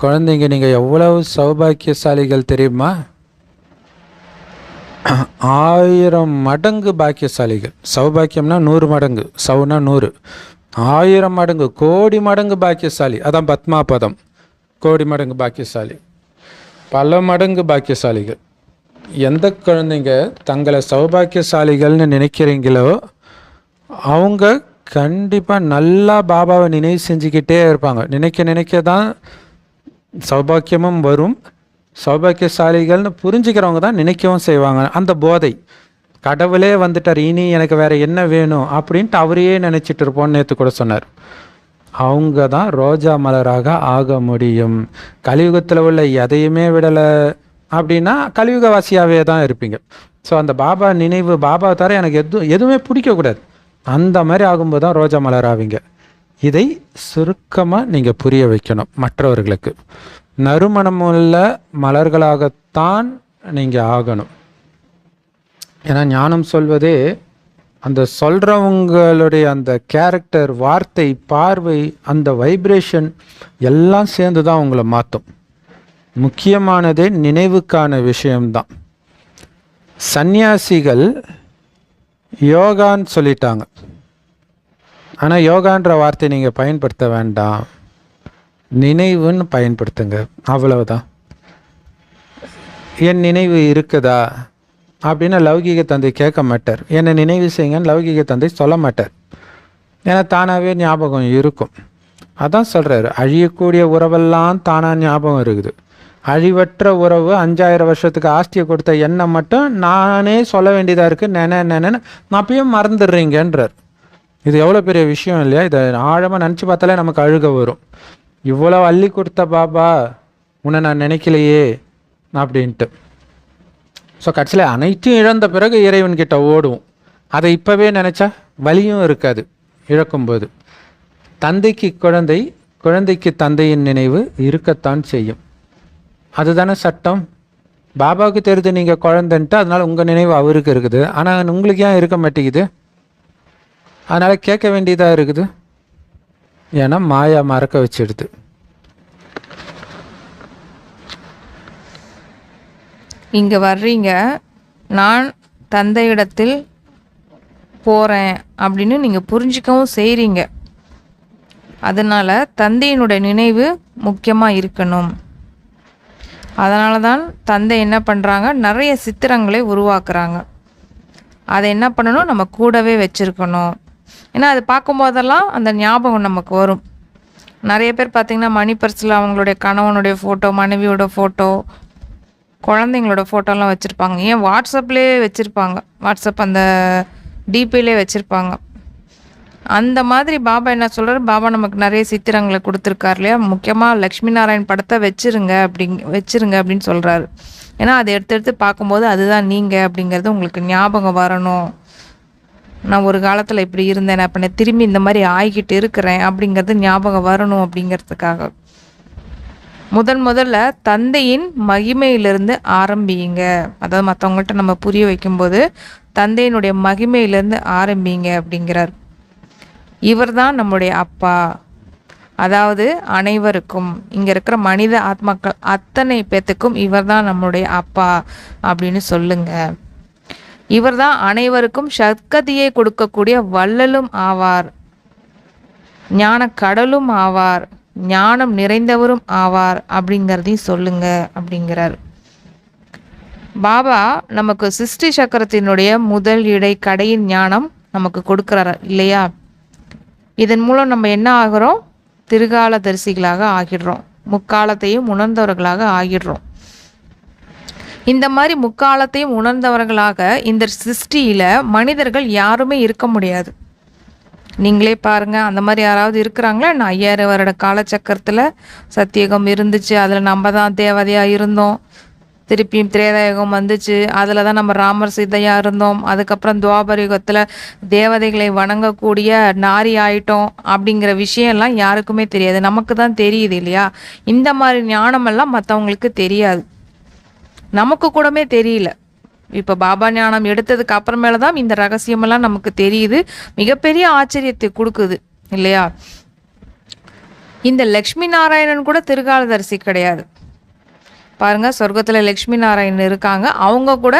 குழந்தைங்க நீங்கள் எவ்வளவு சௌபாக்கியசாலிகள் தெரியுமா? 1000 மடங்கு பாக்கியசாலிகள். சௌபாக்கியம்னா 100 மடங்கு, சவுனா 100, 1000 மடங்கு, கோடி மடங்கு பாக்கியசாலி. அதான் பத்மா பதம், கோடி மடங்கு பாக்கியசாலி, பல மடங்கு பாக்கியசாலிகள். எந்த குழந்தைங்க தங்களை சௌபாக்கியசாலிகள்னு நினைக்கிறீங்களோ அவங்க கண்டிப்பாக நல்லா பாபாவை நினைவு செஞ்சுக்கிட்டே இருப்பாங்க. நினைக்க தான் சௌபாக்கியமும் வரும். சௌபாக்கியசாலிகள்னு புரிஞ்சுக்கிறவங்க தான் நினைக்கவும் செய்வாங்க. அந்த போதை, கடவுளே வந்துட்டார், இனி எனக்கு வேறு என்ன வேணும் அப்படின்ட்டு அவரையே நினச்சிட்டு இருப்போம்னு நேற்று கூட சொன்னார். அவங்க தான் ரோஜா மலராக ஆக முடியும். கலியுகத்தில் உள்ள எதையுமே விடலை அப்படின்னா கலியுகவாசியாகவே தான் இருப்பீங்க. ஸோ அந்த பாபா நினைவு, பாபா தவிர எனக்கு எதுவுமே பிடிக்கக்கூடாது, அந்த மாதிரி ஆகும்போது தான் ரோஜா மலர் ஆவீங்க. இதை சுருக்கமாக நீங்கள் புரிய வைக்கணும் மற்றவர்களுக்கு. நறுமணமுள்ள மலர்களாகத்தான் நீங்கள் ஆகணும். ஏன்னா ஞானம் சொல்வதே அந்த சொல்கிறவங்களுடைய அந்த கேரக்டர், வார்த்தை, பார்வை, அந்த வைப்ரேஷன் எல்லாம் சேர்ந்து தான் உங்களை மாற்றும். முக்கியமானதே நினைவுக்கான விஷயம்தான். சந்நியாசிகள் யோகான்னு சொல்லிட்டாங்க, ஆனால் யோகான்ற வார்த்தை நீங்கள் பயன்படுத்த வேண்டாம், நினைவுன்னு பயன்படுத்துங்க, அவ்வளவுதான். என் நினைவு இருக்குதா அப்படின்னு லௌகீக தந்தை கேட்க மாட்டார். என்னை நினைவு செய்யுங்கன்னு லௌகீக தந்தை சொல்ல மாட்டார். ஏன்னா தானாகவே ஞாபகம் இருக்கும். அதான் சொல்கிறாரு, அழியக்கூடிய உறவெல்லாம் தானாக ஞாபகம் இருக்குது. அழிவற்ற உறவு 5000 வருஷத்துக்கு ஆஸ்தியை கொடுத்த எண்ணம் மட்டும் நானே சொல்ல வேண்டியதாக இருக்குது, நினைன்னு நான் அப்பயும் மறந்துடுறீங்கன்றார். இது எவ்வளோ பெரிய விஷயம் இல்லையா? இதை ஆழமாக நினச்சி பார்த்தாலே நமக்கு அழுக வரும். இவ்வளோ அள்ளி கொடுத்த பாபா உன்னை நான் நினைக்கலையே அப்படின்ட்டு. ஸோ கடைசியில் அனைத்தையும் இழந்த பிறகு இறைவன்கிட்ட ஓடுவோம். அதை இப்போவே நினச்சா வலியும் இருக்காது இழக்கும்போது. தந்தைக்கு குழந்தை, குழந்தைக்கு தந்தையின் நினைவு இருக்கத்தான் செய்யும். அதுதானே சட்டம். பாபாவுக்கு தெரியுது நீங்கள் குழந்தைன்ட்டு, அதனால் உங்கள் நினைவு அவருக்கு இருக்குது. ஆனால் உங்களுக்கு ஏன் இருக்க மாட்டேங்குது? அதனால் கேட்க வேண்டியதாக இருக்குது. ஏன்னா மாயா மறக்க வச்சிடுது. இங்கே வர்றீங்க, நான் தந்தையிடத்தில் போகிறேன் அப்படின்னு நீங்கள் புரிஞ்சிக்கவும் செய்கிறீங்க. அதனால் தந்தையினுடைய நினைவு முக்கியமாக இருக்கணும். அதனால தான் தந்தை என்ன பண்ணுறாங்க, நிறைய சித்திரங்களை உருவாக்குறாங்க. அதை என்ன பண்ணணும், நம்ம கூடவே வச்சுருக்கணும். ஏன்னா அது பார்க்கும்போதெல்லாம் அந்த ஞாபகம் நமக்கு வரும். நிறைய பேர் பார்த்திங்கன்னா மணி பர்ஸில் அவங்களுடைய கணவனுடைய ஃபோட்டோ, மனைவியோட ஃபோட்டோ, குழந்தைங்களோட ஃபோட்டோலாம் வச்சுருப்பாங்க. ஏன் வாட்ஸ்அப்லேயே வச்சுருப்பாங்க, வாட்ஸ்அப் அந்த டிபிலே வச்சுருப்பாங்க. அந்த மாதிரி பாபா என்ன சொல்கிறார், பாபா நமக்கு நிறைய சித்திரங்களை கொடுத்துருக்கார் இல்லையா. முக்கியமாக லக்ஷ்மி நாராயண் படத்தை வச்சுருங்க அப்படின்னு சொல்கிறாரு. ஏன்னா அதை எடுத்து பார்க்கும்போது அதுதான் நீங்கள் அப்படிங்கிறது உங்களுக்கு ஞாபகம் வரணும். நான் ஒரு காலத்தில் இப்படி இருந்தேன், நான் இப்போ திரும்பி இந்த மாதிரி ஆகிக்கிட்டு இருக்கிறேன் அப்படிங்கிறது ஞாபகம் வரணும் அப்படிங்கிறதுக்காக. முதல்ல தந்தையின் மகிமையிலிருந்து ஆரம்பிங்க. அதாவது மற்றவங்கள்ட்ட நம்ம புரிய வைக்கும்போது தந்தையினுடைய மகிமையிலிருந்து ஆரம்பிங்க அப்படிங்கிறார். இவர் தான் நம்முடைய அப்பா, அதாவது அனைவருக்கும், இங்கே இருக்கிற மனித ஆத்மாக்கள் அத்தனை பேத்துக்கும் இவர் தான் நம்முடைய அப்பா அப்படின்னு சொல்லுங்க. இவர் தான் அனைவருக்கும் சத்கதியை கொடுக்கக்கூடிய வள்ளலும் ஆவார், ஞான கடலும் ஆவார், ஞானம் நிறைந்தவரும் ஆவார் அப்படிங்கிறதையும் சொல்லுங்க அப்படிங்கிறார். பாபா நமக்கு சிருஷ்டி சக்கரத்தினுடைய முதல் இடை கடையின் ஞானம் நமக்கு கொடுக்குறாரு இல்லையா. இதன் மூலம் நம்ம என்ன ஆகிறோம், திருகால தரிசிகளாக ஆகிடுறோம், முக்காலத்தையும் உணர்ந்தவர்களாக ஆகிடுறோம். இந்த மாதிரி முக்காலத்தையும் உணர்ந்தவர்களாக இந்த சிருஷ்டியில் மனிதர்கள் யாருமே இருக்க முடியாது. நீங்களே பாருங்கள், அந்த மாதிரி யாராவது இருக்கிறாங்களா? நான் 5000 வருட காலச்சக்கரத்தில் சத்தியகம் இருந்துச்சு, அதில் நம்ம தான் தேவதையாக இருந்தோம். திருப்பியும் திரேதாயுகம் வந்துச்சு, அதில் தான் நம்ம ராமர் சீதையாக இருந்தோம். அதுக்கப்புறம் துவாபர யுகத்தில் தேவதைகளை வணங்கக்கூடிய நாரி ஆயிட்டோம் அப்படிங்கிற விஷயம்லாம் யாருக்குமே தெரியாது, நமக்கு தான் தெரியுது இல்லையா. இந்த மாதிரி ஞானமெல்லாம் மற்றவங்களுக்கு தெரியாது, நமக்கு கூடமே தெரியல. இப்போ பாபா ஞானம் எடுத்ததுக்கு அப்புறமேல தான் இந்த ரகசியமெல்லாம் நமக்கு தெரியுது. மிகப்பெரிய ஆச்சரியத்தை கொடுக்குது இல்லையா. இந்த லக்ஷ்மி நாராயணன் கூட திருகாலதரிசி கிடையாது பாருங்கள். சொர்க்கத்தில் லக்ஷ்மி நாராயணன் இருக்காங்க, அவங்க கூட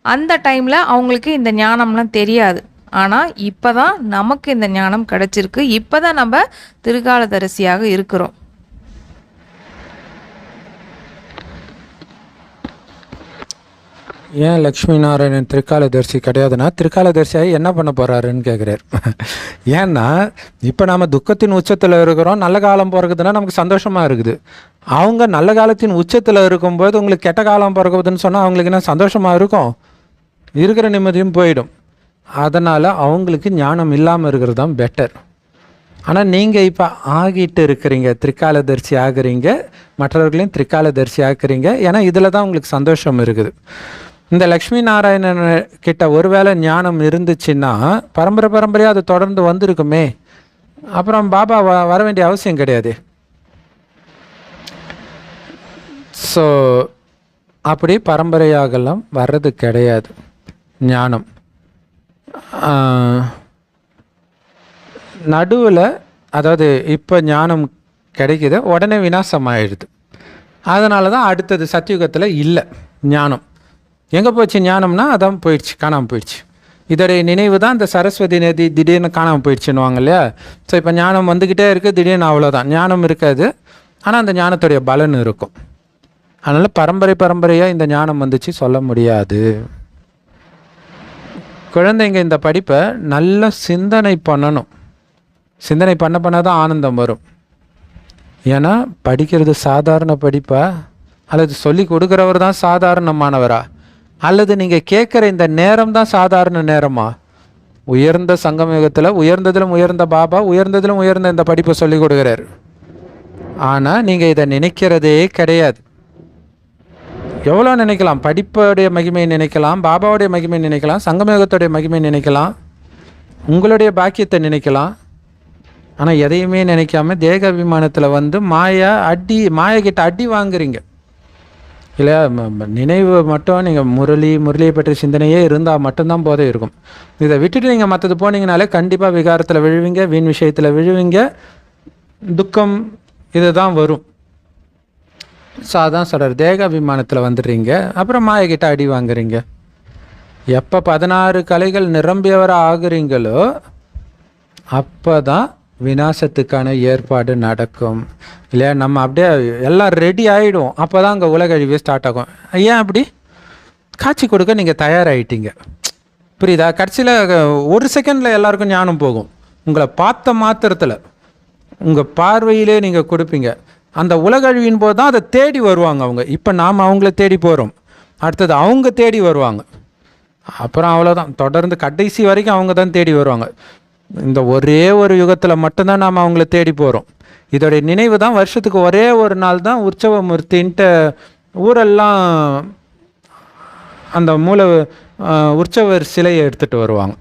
அந்த டைமில் அவங்களுக்கு இந்த ஞானம்லாம் தெரியாது. ஆனால் இப்போ தான் நமக்கு இந்த ஞானம் கிடச்சிருக்கு, இப்போ தான் நம்ம திருகாலதரிசியாக இருக்கிறோம். ஏன் லக்ஷ்மி நாராயணன் திருக்காலதரிசி கிடையாதுன்னா, திருக்காலதரிசியாகி என்ன பண்ண போகிறாருன்னு கேட்குறாரு. ஏன்னா இப்போ நாம் துக்கத்தின் உச்சத்தில் இருக்கிறோம், நல்ல காலம் பிறகுதுன்னா நமக்கு சந்தோஷமாக இருக்குது. அவங்க நல்ல காலத்தின் உச்சத்தில் இருக்கும்போது உங்களுக்கு கெட்ட காலம் பிறகுதுன்னு சொன்னால் அவங்களுக்கு என்ன சந்தோஷமாக இருக்கும்? இருக்கிற நிம்மதியும் போயிடும். அதனால் அவங்களுக்கு ஞானம் இல்லாமல் இருக்கிறது தான் பெட்டர். ஆனால் நீங்கள் இப்போ ஆகிட்டு இருக்கிறீங்க, திரிகாலதரிசி ஆகுறீங்க, மற்றவர்களையும் திரிகாலதரிசி ஆக்குறீங்க. ஏன்னா இதில் தான் உங்களுக்கு சந்தோஷம் இருக்குது. இந்த லக்ஷ்மி நாராயணன் கிட்ட ஒருவேளை ஞானம் இருந்துச்சுன்னா பரம்பரையாக அது தொடர்ந்து வந்திருக்குமே, அப்புறம் பாபா வர வேண்டிய அவசியம் கிடையாது. ஸோ அப்படி பரம்பரையாகலாம் வர்றது கிடையாது ஞானம். நடுவில் அதாவது இப்போ ஞானம் கிடைக்குது, உடனே விநாசம் ஆயிடுது. அதனால தான் அடுத்தது சத்தியுகத்தில் இல்லை ஞானம். எங்கே போச்சு ஞானம்னா அதான் போயிடுச்சு, காணாமல் போயிடுச்சு. இதோடைய நினைவு தான் இந்த சரஸ்வதி நதி திடீர்னு காணாமல் போயிடுச்சுன்னுவாங்க இல்லையா. ஸோ இப்போ ஞானம் வந்துக்கிட்டே இருக்குது, திடீர்னு அவ்வளோதான். ஞானம் இருக்காது, ஆனால் அந்த ஞானத்துடைய பலன் இருக்கும். அதனால் பரம்பரையாக இந்த ஞானம் வந்துச்சு சொல்ல முடியாது. குழந்தைங்க இந்த படிப்பை நல்லா சிந்தனை பண்ணணும். சிந்தனை பண்ண தான் ஆனந்தம் வரும். ஏன்னா படிக்கிறது சாதாரண படிப்பா, அல்லது சொல்லி கொடுக்குறவர் தான் சாதாரணமானவரா, அல்லது நீங்கள் கேட்குற இந்த நேரம் தான் சாதாரண நேரமா? உயர்ந்த சங்கமயுகத்தில் உயர்ந்ததிலும் உயர்ந்த பாபா உயர்ந்ததிலும் உயர்ந்த இந்த படிப்பை சொல்லி கொடுக்குறாரு. ஆனால் நீங்கள் இதை நினைக்கிறதே கிடையாது. எவ்வளோ நினைக்கலாம், படிப்போடைய மகிமையை நினைக்கலாம், பாபாவுடைய மகிமையை நினைக்கலாம், சங்கமயுகத்துடைய மகிமையை நினைக்கலாம், உங்களுடைய பாக்கியத்தை நினைக்கலாம். ஆனால் எதையுமே நினைக்காம தேக அபிமானத்தில் வந்து மாயக்கிட்ட அடி வாங்குறீங்க இல்லையா. நினைவு மட்டும் நீங்கள் முரளியை பற்றிய சிந்தனையே இருந்தால் மட்டும்தான் போதை இருக்கும். இதை விட்டுட்டு நீங்கள் மற்றது போனீங்கனாலே கண்டிப்பாக விகாரத்தில் விழுவீங்க, வீண் விஷயத்தில் விழுவீங்க, துக்கம் இதுதான் வரும். ஸோ அதான் சொல்கிறார், தேக அபிமானத்தில் வந்துடுறீங்க, அப்புறம் மாயக்கிட்ட அடி வாங்குறீங்க. எப்போ 16 கலைகள் நிரம்பியவராக ஆகுறீங்களோ அப்போ தான் விநாசத்துக்கான ஏற்பாடு நடக்கும் இல்லையா. நம்ம அப்படியே எல்லாம் ரெடி ஆகிடும், அப்போ தான் அங்கே உலக அழிவே ஸ்டார்ட் ஆகும். ஏன் அப்படி? காட்சி கொடுக்க நீங்கள் தயாராகிட்டீங்க, புரியுதா. கடைசியில் 1 செகண்டில் எல்லாருக்கும் ஞானம் போகும். உங்களை பார்த்த மாத்திரத்தில் உங்கள் பார்வையிலே நீங்கள் கொடுப்பீங்க. அந்த உலக அழிவின் போது தான் அதை தேடி வருவாங்க அவங்க. இப்போ நாம் அவங்கள தேடி போகிறோம், அடுத்தது அவங்க தேடி வருவாங்க, அப்புறம் அவ்வளோதான். தொடர்ந்து கடைசி வரைக்கும் அவங்க தான் தேடி வருவாங்க. இந்த ஒரே ஒரு யுகத்தில் மட்டும்தான் நாம் அவங்கள தேடி போகிறோம். இதோடைய நினைவு தான் வருஷத்துக்கு ஒரே ஒரு நாள் தான் உற்சவமூர்த்தின்ட்டு ஊரெல்லாம் அந்த உற்சவர் சிலையை எடுத்துகிட்டு வருவாங்க.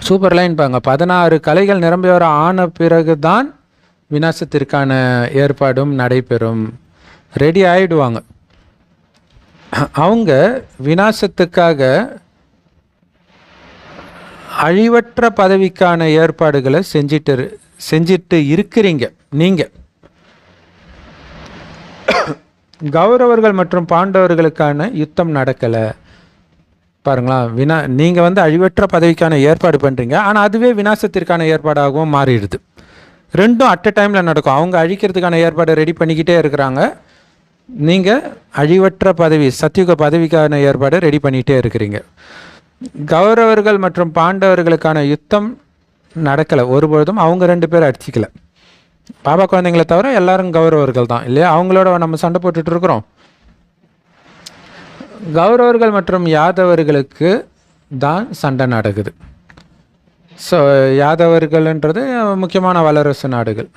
சூப்பர் லைன் பாங்க. 16 கலைகள் நிரம்பியவர ஆன பிறகு தான் விநாசத்திற்கான ஏற்பாடும் நடைபெறும். ரெடி ஆகிடுவாங்க. அவங்க விநாசத்துக்காக அழிவற்ற பதவிக்கான ஏற்பாடுகளை செஞ்சிட்டு இருக்கிறீங்க. நீங்கள் கௌரவர்கள் மற்றும் பாண்டவர்களுக்கான யுத்தம் நடக்கலை பாருங்களா. நீங்கள் வந்து அழிவற்ற பதவிக்கான ஏற்பாடு பண்ணுறீங்க, ஆனால் அதுவே விநாசத்திற்கான ஏற்பாடாகவும் மாறிடுது. ரெண்டும் அட் அ டைமில் நடக்கும். அவங்க அழிக்கிறதுக்கான ஏற்பாடை ரெடி பண்ணிக்கிட்டே இருக்கிறாங்க, நீங்கள் அழிவற்ற பதவி சத்தியுக பதவிக்கான ஏற்பாடை ரெடி பண்ணிகிட்டே இருக்கிறீங்க. கௌரவர்கள் மற்றும் பாண்டவர்களுக்கான யுத்தம் நடக்கலை ஒருபொழுதும். அவங்க 2 பேரும் அடிச்சிக்கல. பாபா குழந்தைங்களை தவிர எல்லாரும் கௌரவர்கள் தான் இல்லையா. அவங்களோட நம்ம சண்டை போட்டுட்டு இருக்கிறோம். கௌரவர்கள் மற்றும் யாதவர்களுக்கு தான் சண்டை நடக்குது. ஸோ யாதவர்கள்ன்றது முக்கியமான வல்லரசு நாடுகள்,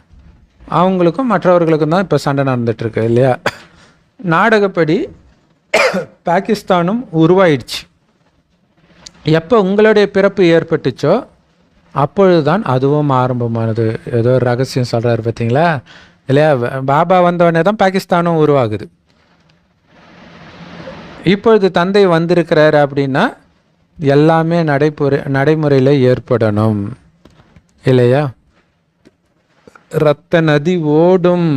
அவங்களுக்கும் மற்றவர்களுக்கும் தான் இப்போ சண்டை நடந்துகிட்ருக்கு இல்லையா. நாடகப்படி பாகிஸ்தானும் உருவாயிடுச்சு. எப்போ உங்களுடைய பிறப்பு ஏற்பட்டுச்சோ அப்பொழுது தான் அதுவும் ஆரம்பமானது. ஏதோ ஒரு ரகசியம் சொல்கிறாரு பார்த்தீங்களா இல்லையா. பாபா வந்தவொடனே தான் பாகிஸ்தானும் உருவாகுது. இப்பொழுது தந்தை வந்திருக்கிறார் அப்படின்னா எல்லாமே நடைமுறையில் ஏற்படணும் இல்லையா. இரத்த நதி ஓடும்.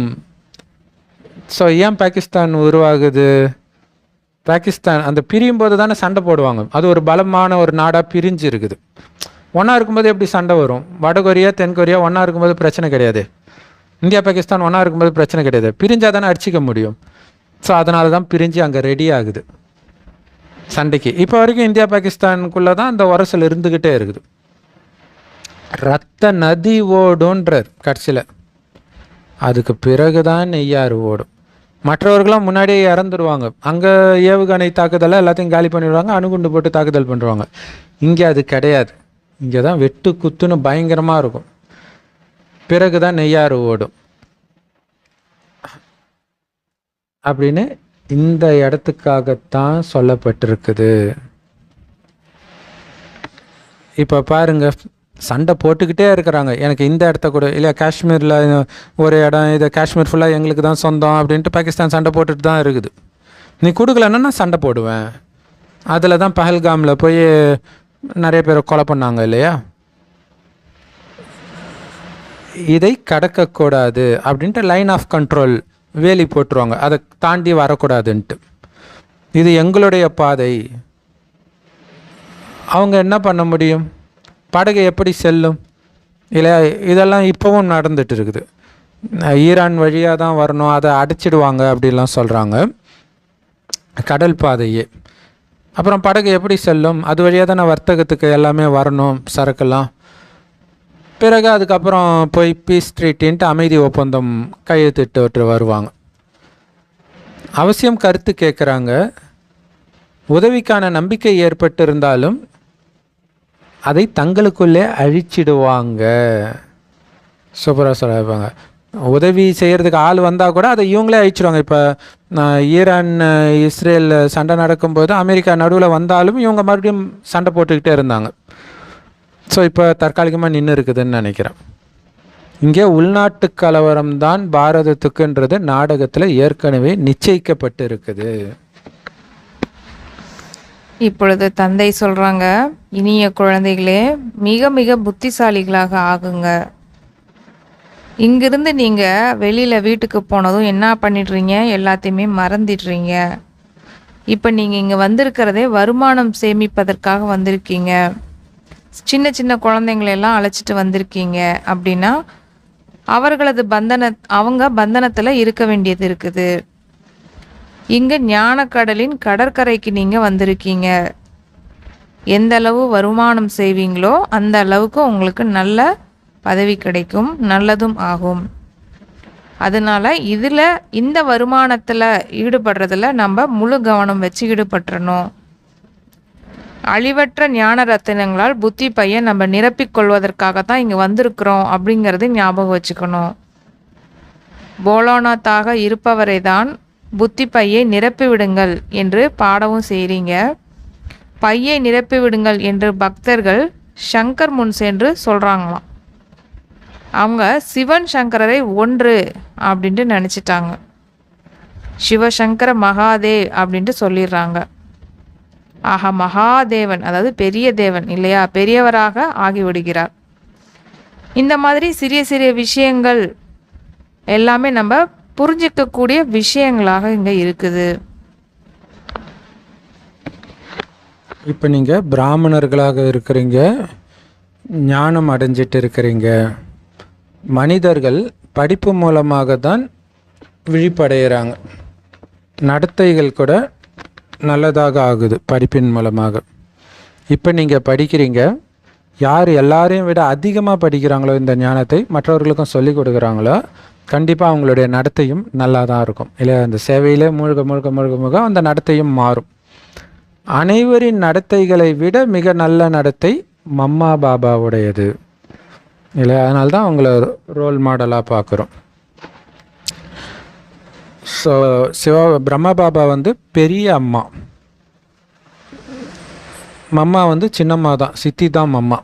ஸோ ஏன் பாகிஸ்தான் உருவாகுது? பாகிஸ்தான் அந்த பிரியும் போது தானே சண்டை போடுவாங்க. அது ஒரு பலமான ஒரு நாடாக பிரிஞ்சு இருக்குது. ஒன்றா இருக்கும்போது எப்படி சண்டை வரும்? வடகொரியா தென்கொரியா ஒன்றா இருக்கும்போது பிரச்சனை கிடையாது. இந்தியா பாகிஸ்தான் ஒன்றா இருக்கும்போது பிரச்சனை கிடையாது. பிரிஞ்சால் தானே அடிச்சிக்க முடியும். ஸோ அதனால தான் பிரிஞ்சு அங்கே ரெடி ஆகுது சண்டைக்கு. இப்போ வரைக்கும் இந்தியா பாகிஸ்தானுக்குள்ளே தான் அந்த உரசல் இருந்துக்கிட்டே இருக்குது. ரத்த நதி ஓடுன்றார் கடைசியில். அதுக்கு பிறகு தான் நெய்யாறு ஓடும். மற்றவர்களும் முன்னாடியே இறந்துடுவாங்க. அங்கே ஏவுகணை தாக்குதலை எல்லாத்தையும் காலி பண்ணிவிடுவாங்க, அணுகுண்டு போட்டு தாக்குதல் பண்ணுவாங்க. இங்கே அது கிடையாது. இங்கே தான் வெட்டு குத்துன்னு பயங்கரமாக இருக்கும். பிறகு தான் நெய்யாறு ஓடும் அப்படின்னு இந்த இடத்துக்காகத்தான் சொல்லப்பட்டிருக்குது. இப்போ பாருங்க, சண்டை போட்டுக்கிட்டே இருக்கிறாங்க. எனக்கு இந்த இடத்த கூட இல்லையா, காஷ்மீரில் ஒரு இடம், இதை காஷ்மீர் ஃபுல்லாக எங்களுக்கு தான் சொந்தம் அப்படின்ட்டு பாகிஸ்தான் சண்டை போட்டுட்டு தான் இருக்குது. நீ கொடுக்கலன்னா நான் சண்டை போடுவேன். அதில் தான் பஹல்காமில் போய் நிறைய பேரை கொலை பண்ணாங்க இல்லையா. இதை கடக்கக்கூடாது அப்படின்ட்டு லைன் ஆஃப் கண்ட்ரோல் வேலி போட்டுருவாங்க, அதை தாண்டி வரக்கூடாதுன்ட்டு. இது எங்களுடைய பாதை. அவங்க என்ன பண்ண முடியும்? படகு எப்படி செல்லும் இல்லையா? இதெல்லாம் இப்போவும் நடந்துட்டு இருக்குது. ஈரான் வழியாக தான் வரணும், அதை அடைச்சிடுவாங்க அப்படிலாம் சொல்கிறாங்க, கடல் பாதையே. அப்புறம் படகு எப்படி செல்லும்? அது வழியாக தானே வர்த்தகத்துக்கு எல்லாமே வரணும், சரக்கெல்லாம். பிறகு அதுக்கப்புறம் போய் பீஸ் ட்ரீட்டின்ட்டு அமைதி ஒப்பந்தம் கையெழுத்திட்டு வருவாங்க. அவசியம் கருத்து கேட்குறாங்க. உதவிக்கான நம்பிக்கை ஏற்பட்டு இருந்தாலும் அதை தங்களுக்குள்ளே அழிச்சிடுவாங்க. சூப்பராக சொல்லியிருப்பாங்க. உதவி செய்கிறதுக்கு ஆள் வந்தால் கூட அதை இவங்களே அழிச்சிடுவாங்க. இப்போ ஈரான் இஸ்ரேல் சண்டை நடக்கும்போது அமெரிக்கா நடுவில் வந்தாலும் இவங்க மறுபடியும் சண்டை போட்டுக்கிட்டே இருந்தாங்க. ஸோ இப்போ தற்காலிகமாக நின்று இருக்குதுன்னு நினைக்கிறேன். இங்கே உள்நாட்டு கலவரம் தான் பாரதத்துக்குன்றது நாடகத்தில் ஏற்கனவே நிச்சயிக்கப்பட்டு இருக்குது. இப்பொழுது தந்தை சொல்கிறாங்க, இனிய குழந்தைகளே, மிக மிக புத்திசாலிகளாக ஆகுங்க. இங்கிருந்து நீங்கள் வெளியில் வீட்டுக்கு போனதும் என்ன பண்ணிடுறீங்க? எல்லாத்தையுமே மறந்துடுறீங்க. இப்போ நீங்கள் இங்கே வந்திருக்கிறதே வருமானம் சேமிப்பதற்காக வந்திருக்கீங்க. சின்ன சின்ன குழந்தைங்களெல்லாம் அழைச்சிட்டு வந்திருக்கீங்க அப்படின்னா அவர்களது அவங்க பந்தனத்தில் இருக்க வேண்டியது இருக்குது. இங்கே ஞானக்கடலின் கடற்கரைக்கு நீங்கள் வந்திருக்கீங்க. எந்த அளவு வருமானம் செய்வீங்களோ அந்த அளவுக்கு உங்களுக்கு நல்ல பதவி கிடைக்கும், நல்லதும் ஆகும். அதனால இந்த வருமானத்தில் ஈடுபடுறதுல நம்ம முழு கவனம் வச்சு ஈடுபட்டுறணும். அழிவற்ற ஞான ரத்தினங்களால் புத்தி பையை நம்ம நிரப்பிக்கொள்வதற்காகத்தான் இங்கே வந்திருக்கிறோம் அப்படிங்கிறது ஞாபகம் வச்சுக்கணும். போலோநாத்தாக இருப்பவரை தான் புத்தி பையை நிரப்பிவிடுங்கள் என்று பாடவும் செய்கிறீங்க. பையை நிரப்பிவிடுங்கள் என்று பக்தர்கள் சங்கர் முன் சென்று சொல்கிறாங்களாம். அவங்க சிவன் சங்கரரை ஒன்று அப்படின்ட்டு நினச்சிட்டாங்க. சிவசங்கர மகாதேவ் அப்படின்ட்டு சொல்லிடுறாங்க. ஆக மகாதேவன், அதாவது பெரிய தேவன் இல்லையா, பெரியவராக ஆகிவிடுகிறார். இந்த மாதிரி சிறிய சிறிய விஷயங்கள் எல்லாமே நம்ம புரிஞ்சிக்கக்கூடிய விஷயங்களாக இங்கே இருக்குது. இப்போ நீங்கள் பிராமணர்களாக இருக்கிறீங்க, ஞானம் அடைஞ்சிட்டு இருக்கிறீங்க. மனிதர்கள் படிப்பு மூலமாக தான் விழிப்படைகிறாங்க. நடத்தைகள் கூட நல்லதாக ஆகுது படிப்பின் மூலமாக. இப்போ நீங்கள் படிக்கிறீங்க, யார் எல்லாரையும் விட அதிகமாக படிக்கிறாங்களோ இந்த ஞானத்தை மற்றவர்களுக்கும் சொல்லி கொடுக்குறாங்களோ கண்டிப்பாக அவங்களுடைய நடத்தையும் நல்லா தான் இருக்கும் இல்லையா. அந்த சேவையிலே மூழ்க மூழ்க மூழ்க மூழ்க அந்த நடத்தையும் மாறும். அனைவரின் நடத்தைகளை விட மிக நல்ல நடத்தை மம்மா பாபாவுடையது இல்லையா. அதனால தான் அவங்கள ரோல் மாடலாக பார்க்குறோம். ஸோ பிரம்மா பாபா வந்து பெரிய அம்மா, மம்மா வந்து சின்னம்மா தான், சித்தி தான் மம்மா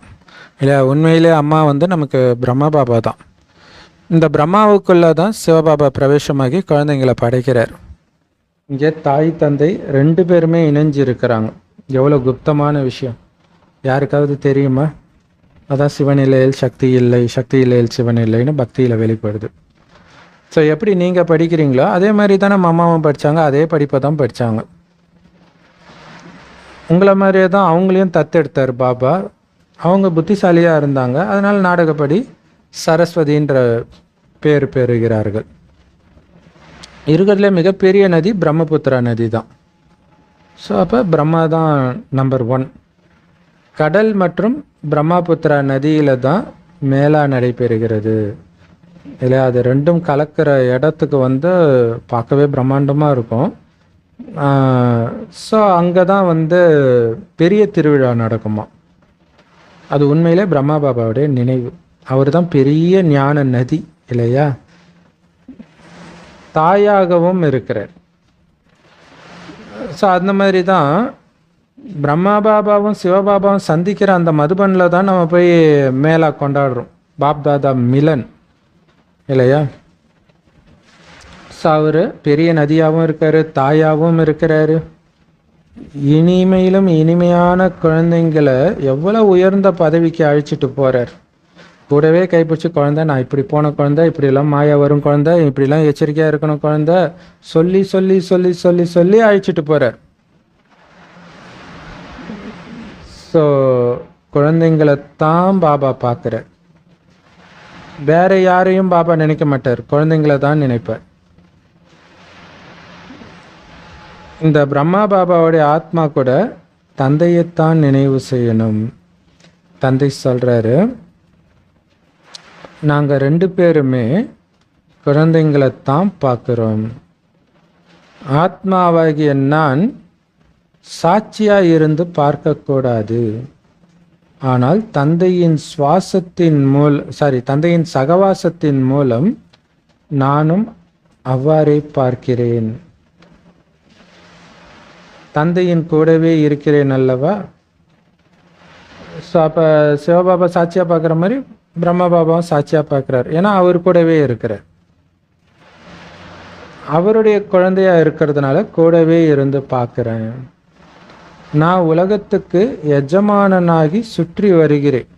இல்லையா. உண்மையிலே அம்மா வந்து நமக்கு பிரம்மா பாபா தான். இந்த பிரம்மாவுக்குள்ளே தான் சிவபாபா பிரவேசமாகி குழந்தைங்களை படைக்கிறார். இங்கே தாய் தந்தை ரெண்டு பேருமே இணைஞ்சு இருக்கிறாங்க. எவ்வளோ குப்தமான விஷயம் யாருக்காவது தெரியுமா? அதான் சிவன் இல்லையில் சக்தி இல்லை, சக்தி இல்லையில் சிவன் இல்லைன்னு பக்தியில் வெளிப்படுது. ஸோ எப்படி நீங்கள் படிக்கிறீங்களோ அதே மாதிரி தானே அம்மாவும் படித்தாங்க, அதே படிப்பை தான் படித்தாங்க. உங்களை மாதிரியே தான் அவங்களையும் தத்தெடுத்தார் பாபா. அவங்க புத்திசாலியாக இருந்தாங்க, அதனால் நாடகப்படி சரஸ்வதின்ற பேர் பெறுகிறார்கள். இருக்கிறதுல மிகப்பெரிய நதி பிரம்மபுத்திரா நதி தான். ஸோ அப்போ பிரம்மா தான் நம்பர் 1. கடல் மற்றும் பிரம்மபுத்திரா நதியில் தான் மேலா நடைபெறுகிறது இல்லையா. அது ரெண்டும் கலக்கிற இடத்துக்கு வந்து பார்க்கவே பிரம்மாண்டமாக இருக்கும். ஸோ அங்கே தான் வந்து பெரிய திருவிழா நடக்குமா. அது உண்மையிலே பிரம்மா பாபாவுடைய நினைவு. அவர் தான் பெரிய ஞான நதி இல்லையா? தாயாகவும் இருக்கிறார். ஸோ அந்த மாதிரி தான் பிரம்மா பாபாவும் சிவபாபாவும் சந்திக்கிற அந்த மதுபனில் தான் நம்ம போய் மேலா கொண்டாடுறோம், பாப்தாதா மிலன் இல்லையா? ஸோ அவர் பெரிய நதியாகவும் இருக்கார், தாயாகவும் இருக்கிறாரு. இனிமையிலும் இனிமையான குழந்தைங்களை எவ்வளோ உயர்ந்த பதவிக்கு அழைச்சிட்டு போகிறார். கூடவே கைப்பிடிச்சி, குழந்தை நான் இப்படி போன குழந்தை, இப்படிலாம் மாயா வரும் குழந்தை, இப்படிலாம் எச்சரிக்கையாக இருக்கணும் குழந்தை, சொல்லி சொல்லி சொல்லி சொல்லி சொல்லி அழைச்சிட்டு போகிறார். ஸோ குழந்தைங்களை தான் பாபா பார்க்குறார். வேற யாரையும் பாபா நினைக்க மாட்டார், குழந்தைங்களை தான் நினைப்பார். இந்த பிரம்மா பாபாவுடைய ஆத்மா கூட தந்தையைத்தான் நினைவு செய்யணும். தந்தை சொல்கிறாரு, நாங்கள் 2 பேருமே குழந்தைங்களைத்தான் பார்க்குறோம். ஆத்மாவாகிய நான் சாட்சியாக இருந்து பார்க்கக்கூடாது. ஆனால் தந்தையின் தந்தையின் சகவாசத்தின் மூலம் நானும் அவ்வாறே பார்க்கிறேன். தந்தையின் கூடவே இருக்கிறேன் அல்லவா? ஸோ அப்போ சிவபாபா சாட்சியாக பார்க்குற மாதிரி பிரம்மா பாபாவும் சாட்சியாக பார்க்குறார். ஏன்னா அவர் கூடவே இருக்கிறார். அவருடைய குழந்தையா இருக்கிறதுனால கூடவே இருந்து பார்க்குறேன். நான் உலகத்துக்கு எஜமானனாகி சுற்றி வருகிறேன்.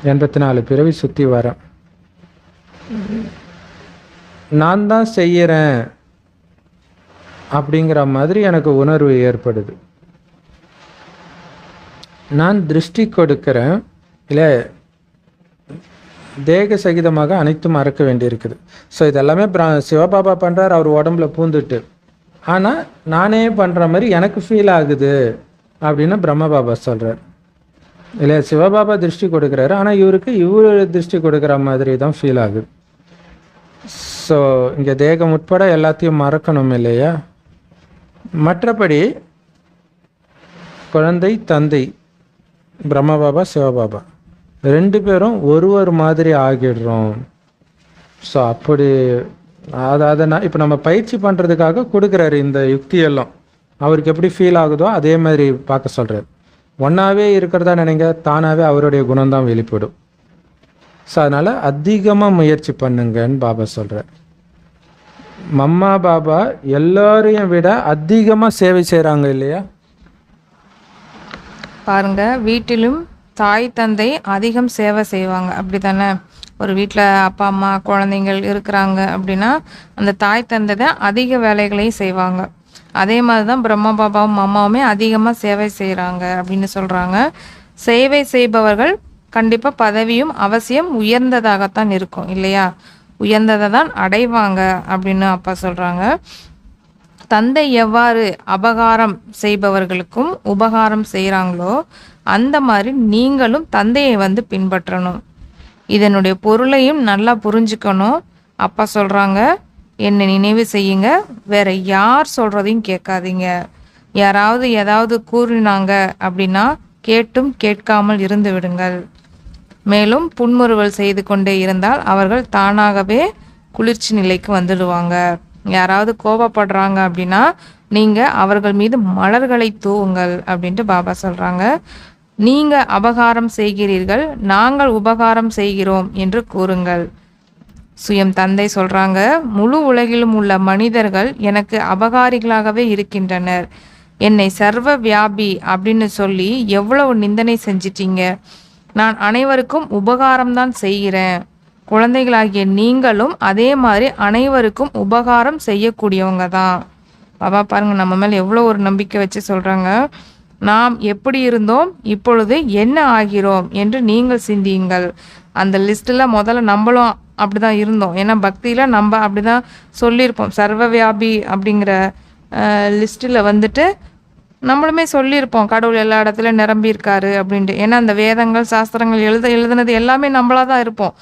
84 பிறவி சுற்றி வரேன். நான் தான் செய்கிறேன் அப்படிங்கிற மாதிரி எனக்கு உணர்வு ஏற்படுது. நான் திருஷ்டி கொடுக்கிறேன், இல்லை தேக சகிதமாக அனைத்தும் மறக்க வேண்டியிருக்குது. ஸோ இதெல்லாமே சிவபாபா பண்ணுறார் அவர் உடம்புல பூந்துட்டு. ஆனால் நானே பண்ணுற மாதிரி எனக்கு ஃபீல் ஆகுது அப்படின்னு பிரம்ம பாபா சொல்கிறார். இல்லை சிவபாபா திருஷ்டி கொடுக்குறாரு, ஆனால் இவர் திருஷ்டி கொடுக்குற மாதிரி தான் ஃபீல் ஆகுது. ஸோ இங்கே தேகம் உட்பட எல்லாத்தையும் மறக்கணும் இல்லையா? மற்றபடி குழந்தை தந்தை பிரம்ம பாபா சிவபாபா 2 பேரும் ஒருவர் மாதிரி ஆகிடுறோம். ஸோ அப்படி அதை நான் இப்போ நம்ம பயிற்சி பண்ணுறதுக்காக கொடுக்குறாரு இந்த யுக்தியெல்லாம். அவருக்கு எப்படி ஃபீல் ஆகுதோ அதே மாதிரி பார்க்க சொல்கிறார். ஒன்றாவே இருக்கிறதா நினைங்க, தானாகவே அவருடைய குணம்தான் வெளிப்படும். ஸோ அதனால் அதிகமாக முயற்சி பண்ணுங்கன்னு பாபா சொல்கிறார். மம்மா பாபா எல்லாரையும் விட அதிகமாக சேவை செய்கிறாங்க இல்லையா? பாருங்க, வீட்டிலும் தாய் தந்தை அதிகம் சேவை செய்வாங்க, அப்படி தானே? ஒரு வீட்டில் அப்பா அம்மா குழந்தைங்கள் இருக்கிறாங்க அப்படின்னா அந்த தாய் தந்தை தான் அதிக வேலைகளையும் செய்வாங்க. அதே மாதிரி தான் பிரம்மா பாபாவும் அம்மாவுமே அதிகமாக சேவை செய்கிறாங்க அப்படின்னு சொல்கிறாங்க. சேவை செய்பவர்கள் கண்டிப்பாக பதவியும் அவசியம் உயர்ந்ததாகத்தான் இருக்கும் இல்லையா? உயர்ந்ததை தான் அடைவாங்க அப்படின்னு அப்பா சொல்கிறாங்க. தந்தை எவ்வாறு அபகாரம் செய்பவர்களுக்கும் உபகாரம் செய்கிறாங்களோ அந்த மாதிரி நீங்களும் தந்தையை பின்பற்றணும். இதனுடைய பொருளையும் நல்லா புரிஞ்சுக்கணும். அப்பா சொல்கிறாங்க, என்னை நினைவு செய்யுங்க, வேற யார் சொல்கிறதையும் கேட்காதீங்க. யாராவது ஏதாவது கூறினாங்க அப்படின்னா கேட்டும் கேட்காமல் இருந்து விடுங்கள். மேலும் புன்முறுவல் செய்து கொண்டே இருந்தால் அவர்கள் தானாகவே குளிர்ச்சி நிலைக்கு வந்துடுவாங்க. யாராவது கோபப்படுறாங்க அப்படின்னா நீங்கள் அவர்கள் மீது மலர்களை தூவுங்கள் அப்படின்ட்டு பாபா சொல்கிறாங்க. நீங்கள் அபகாரம் செய்கிறீர்கள், நாங்கள் உபகாரம் செய்கிறோம் என்று கூறுங்கள். சுயம் தந்தை சொல்கிறாங்க, முழு உலகிலும் உள்ள மனிதர்கள் எனக்கு அபகாரிகளாகவே இருக்கின்றனர். என்னை சர்வ வியாபி அப்படின்னு சொல்லி எவ்வளவு நிந்தனை செஞ்சிட்டீங்க. நான் அனைவருக்கும் உபகாரம்தான் செய்கிறேன். குழந்தைகளாகிய நீங்களும் அதே மாதிரி அனைவருக்கும் உபகாரம் செய்யக்கூடியவங்க தான். பாபா பாருங்கள், நம்ம மேலே எவ்வளோ ஒரு நம்பிக்கை வச்சு சொல்கிறாங்க. நாம் எப்படி இருந்தோம், இப்பொழுது என்ன ஆகிறோம் என்று நீங்கள் சிந்தியுங்கள். அந்த லிஸ்ட்டில் முதல்ல நம்மளும் அப்படி தான் இருந்தோம். ஏன்னா பக்தியில் நம்ம அப்படி தான் சொல்லியிருப்போம். சர்வவியாபி அப்படிங்கிற லிஸ்ட்டில் நம்மளுமே சொல்லியிருப்போம், கடவுள் எல்லா இடத்துலையும் நிரம்பியிருக்காரு அப்படின்ட்டு. ஏன்னா அந்த வேதங்கள் சாஸ்திரங்கள் எழுதுனது எல்லாமே நம்மளாக தான் இருப்போம்.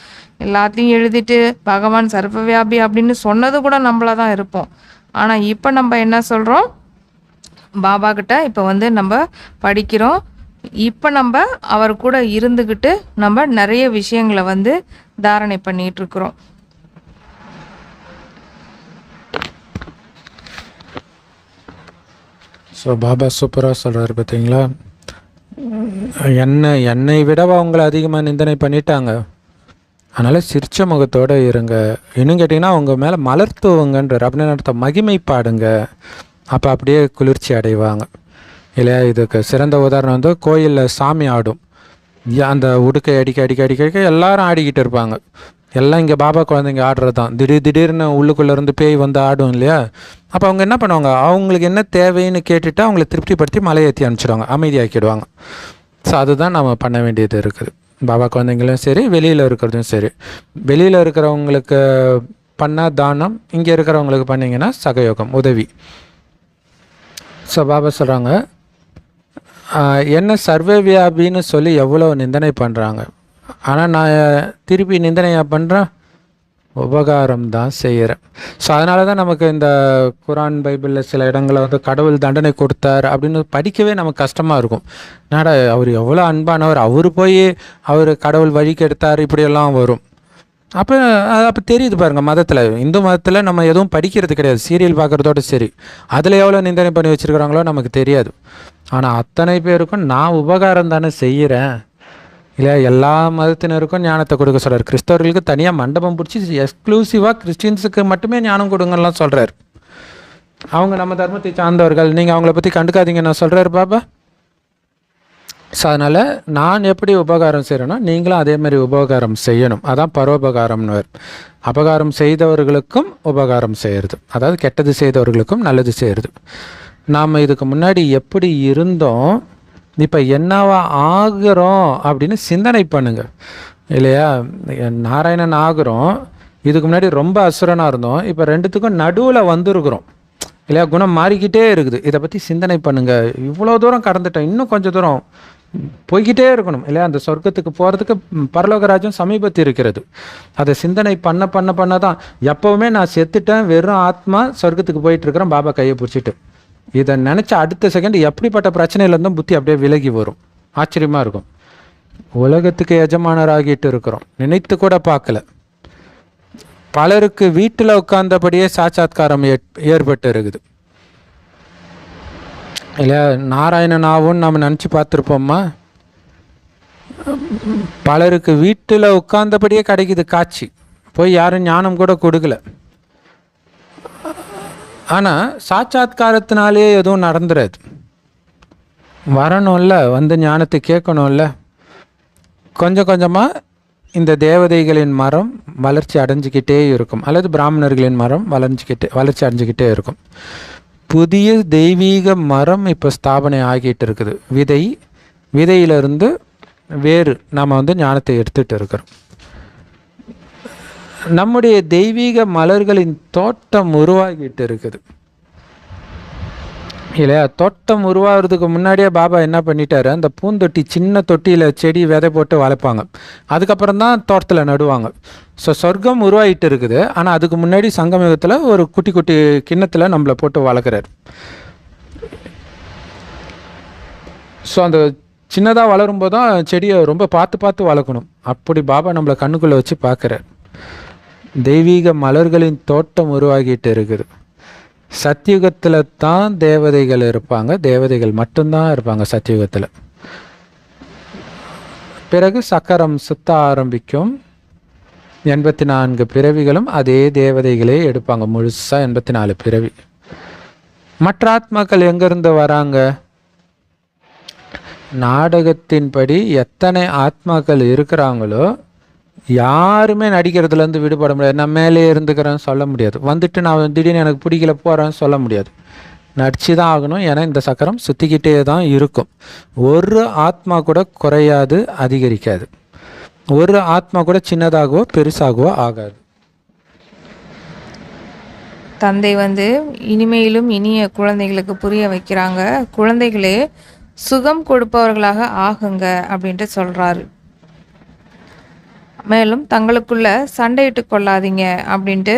எல்லாத்தையும் எழுதிட்டு பகவான் சர்வவியாபி அப்படின்னு சொன்னது கூட நம்மளாக தான் இருப்போம். ஆனால் இப்போ நம்ம என்ன சொல்கிறோம், பாபா கிட்ட இப்போ நம்ம படிக்கிறோம். இப்போ நம்ம அவர் கூட இருந்துக்கிட்டு நம்ம நிறைய விஷயங்களை வந்து தாரணை பண்ணிட்டு இருக்கிறோம். ஸோ பாபா சூப்பராக சொல்கிறாரு பார்த்தீங்களா, என்னை விடவா அவங்கள அதிகமாக நிந்தனை பண்ணிட்டாங்க, அதனால் சிரிச்ச முகத்தோடு இருங்க. இன்னும் கேட்டிங்கன்னா அவங்க மேலே மலர்த்துவங்கன்றார். அப்படின்னு அர்த்தம் மகிமை பாடுங்க, அப்போ அப்படியே குளிர்ச்சி அடைவாங்க இல்லையா. இதுக்கு சிறந்த உதாரணம் வந்து கோயிலில் சாமி ஆடும், அந்த உடுக்கை அடிக்க எல்லாரும் ஆடிக்கிட்டு இருப்பாங்க. எல்லாம் இங்கே பாபா குழந்தைங்க ஆடுறது தான். திடீர்னு உள்ளுக்குள்ளேருந்து பேய் வந்து ஆடும் இல்லையா. அப்போ அவங்க என்ன பண்ணுவாங்க, அவங்களுக்கு என்ன தேவைன்னு கேட்டுட்டு அவங்கள திருப்திப்படுத்தி மலையேற்றி அனுப்பிச்சிடுவாங்க, அமைதியாக்கிடுவாங்க. ஸோ அதுதான் நம்ம பண்ண வேண்டியது இருக்குது. பாபா குழந்தைங்களும் சரி, வெளியில் இருக்கிறதும் சரி. வெளியில் இருக்கிறவங்களுக்கு பண்ணால் தானம், இங்கே இருக்கிறவங்களுக்கு பண்ணிங்கன்னா சகயோகம், உதவி. ஸோ பாபா சொல்கிறாங்க, என்ன சர்வவியாபின்னு சொல்லி எவ்வளோ நிந்தனை பண்ணுறாங்க, ஆனால் நான் திருப்பி நிந்தனையாக பண்ணுறேன், உபகாரம் தான் செய்கிறேன். ஸோ அதனால தான் நமக்கு இந்த குரான் பைபிளில் சில இடங்களில் வந்து கடவுள் தண்டனை கொடுத்தார் அப்படின்னு படிக்கவே நமக்கு கஷ்டமாக இருக்கும். என்னடா அவர் எவ்வளோ அன்பானவர், அவர் போய் அவர் கடவுள் வழிக்கு எடுத்தார், இப்படியெல்லாம் வரும். அப்போ தெரியுது பாருங்கள், மதத்தில், இந்து மதத்தில் நம்ம எதுவும் படிக்கிறது கிடையாது, சீரியல் பார்க்குறதோட சரி. அதில் எவ்வளோ நிந்தனை பண்ணி வச்சுருக்கிறாங்களோ நமக்கு தெரியாது. ஆனால் அத்தனை பேருக்கும் நான் உபகாரம் தானே செய்கிறேன் இல்லையா. எல்லா மதத்தினருக்கும் ஞானத்தை கொடுக்க சொல்கிறார். கிறிஸ்தவர்களுக்கு தனியாக மண்டபம் பிடிச்சி எக்ஸ்க்ளூசிவாக கிறிஸ்டின்ஸுக்கு மட்டுமே ஞானம் கொடுங்கலாம் சொல்கிறார். அவங்க நம்ம தர்மத்தை சார்ந்தவர்கள், நீங்கள் அவங்கள பற்றி கண்டுக்காதீங்க நான் சொல்கிறார் பாபா. ஸோ அதனால் நான் எப்படி உபகாரம் செய்கிறேனோ நீங்களும் அதே மாதிரி உபகாரம் செய்யணும். அதான் பரோபகாரம்னு. அபகாரம் செய்தவர்களுக்கும் உபகாரம் செய்கிறது, அதாவது கெட்டது செய்தவர்களுக்கும் நல்லது செய்கிறது. நாம் இதுக்கு முன்னாடி எப்படி இருந்தோம், இப்போ என்னவா ஆகிறோம் அப்படின்னு சிந்தனை பண்ணுங்க இல்லையா. நாராயணன் ஆகிறோம், இதுக்கு முன்னாடி ரொம்ப அசுரனாக இருந்தோம், இப்போ ரெண்டுத்துக்கும் நடுவில் வந்துருக்குறோம் இல்லையா. குணம் மாறிக்கிட்டே இருக்குது. இதை பற்றி சிந்தனை பண்ணுங்கள். இவ்வளோ தூரம் கடந்துட்டோம், இன்னும் கொஞ்சம் தூரம் போய்கிட்டே இருக்கணும் இல்லையா. அந்த சொர்க்கத்துக்கு போகிறதுக்கு பரலோகராஜ்யம் சமீபத்தில் இருக்கிறது. அதை சிந்தனை பண்ண தான் எப்போவுமே நான் செத்துட்டேன், வெறும் ஆத்மா சொர்க்கத்துக்கு போயிட்டுருக்கிறேன் பாபா கையை பிடிச்சிட்டு. இதை நினச்சா அடுத்த செகண்ட் எப்படிப்பட்ட பிரச்சனையிலேருந்தும் புத்தி அப்படியே விலகி வரும். ஆச்சரியமாக இருக்கும். உலகத்துக்கு எஜமானராகிட்டு இருக்கிறோம், நினைத்து கூட பார்க்கல. பலருக்கு வீட்டில் உட்கார்ந்தபடியே சாட்சாத்காரம் ஏற்பட்டு இருக்குது இல்லையா. நாராயணனாவும் நம்ம நினச்சி பார்த்துருப்போம்மா. பலருக்கு வீட்டில் உட்கார்ந்தபடியே கிடைக்குது காட்சி, போய் யாரும் ஞானம் கூட கொடுக்கல. ஆனால் சாட்சாத்காரத்தினாலே எதுவும் நடந்துடாது. வரணும்ல, வந்து ஞானத்தை கேட்கணும்ல. கொஞ்சம் கொஞ்சமாக இந்த தேவதைகளின் மரம் வளர்ச்சி அடைஞ்சிக்கிட்டே இருக்கும், அல்லது பிராமணர்களின் மரம் வளர்ச்சி அடைஞ்சிக்கிட்டே இருக்கும். புதிய தெய்வீக மரம் இப்போ ஸ்தாபனை ஆகிட்டு இருக்குது. விதையிலிருந்து வேறு நாம் வந்து ஞானத்தை எடுத்துகிட்டு இருக்கிறோம். நம்முடைய தெய்வீக மலர்களின் தோட்டம் உருவாகிட்டு இருக்குது இல்லையா. தோட்டம் உருவாகிறதுக்கு முன்னாடியே பாபா என்ன பண்ணிட்டாரு, அந்த பூந்தொட்டி, சின்ன தொட்டியில் செடி விதை போட்டு வளர்ப்பாங்க, அதுக்கப்புறம் தான் தோட்டத்தில் நடுவாங்க. ஸோ சொர்க்கம் உருவாகிட்டு இருக்குது. ஆனால் அதுக்கு முன்னாடி சங்கமயுகத்தில் ஒரு குட்டி குட்டி கிண்ணத்தில் நம்மளை போட்டு வளர்க்குறாரு. ஸோ அந்த சின்னதாக வளரும் போது தான் செடியை ரொம்ப பார்த்து வளர்க்கணும். அப்படி பாபா நம்மளை கண்ணுக்குள்ளே வச்சு பார்க்குறார். தெய்வீக மலர்களின் தோட்டம் உருவாகிட்டு இருக்குது. சத்தியுகத்தில் தான் தேவதைகள் இருப்பாங்க, தேவதைகள் மட்டும்தான் இருப்பாங்க சத்தியுகத்தில். பிறகு சக்கரம் சுத்த ஆரம்பிக்கும். 84 பிறவிகளும் அதே தேவதைகளே எடுப்பாங்க, முழுசாக 84 பிறவி. மற்ற ஆத்மாக்கள் எங்கேருந்து வராங்க? நாடகத்தின்படி எத்தனை ஆத்மாக்கள் இருக்கிறாங்களோ யாருமே நடிக்கிறதுலேருந்து விடுபட முடியாது. நான் மேலே இருந்துக்கிறேன்னு சொல்ல முடியாது, வந்துட்டு நான் திடீர்னு எனக்கு பிடிக்கல போகிறேன்னு சொல்ல முடியாது. நடிச்சு தான் ஆகணும். ஏன்னா இந்த சக்கரம் சுற்றிக்கிட்டே தான் இருக்கும். ஒரு ஆத்மா கூட குறையாது, அதிகரிக்காது. ஒரு ஆத்மா கூட சின்னதாகவோ பெருசாகவோ ஆகாது. தந்தை வந்து இனிமையிலும் இனிய குழந்தைகளுக்கு புரிய வைக்கிறாங்க. குழந்தைகளே, சுகம் கொடுப்பவர்களாக ஆகுங்க அப்படின்ட்டு சொல்கிறாரு. மேலும் தங்களுக்குள்ள சண்டையிட்டு கொள்ளாதீங்க அப்படின்ட்டு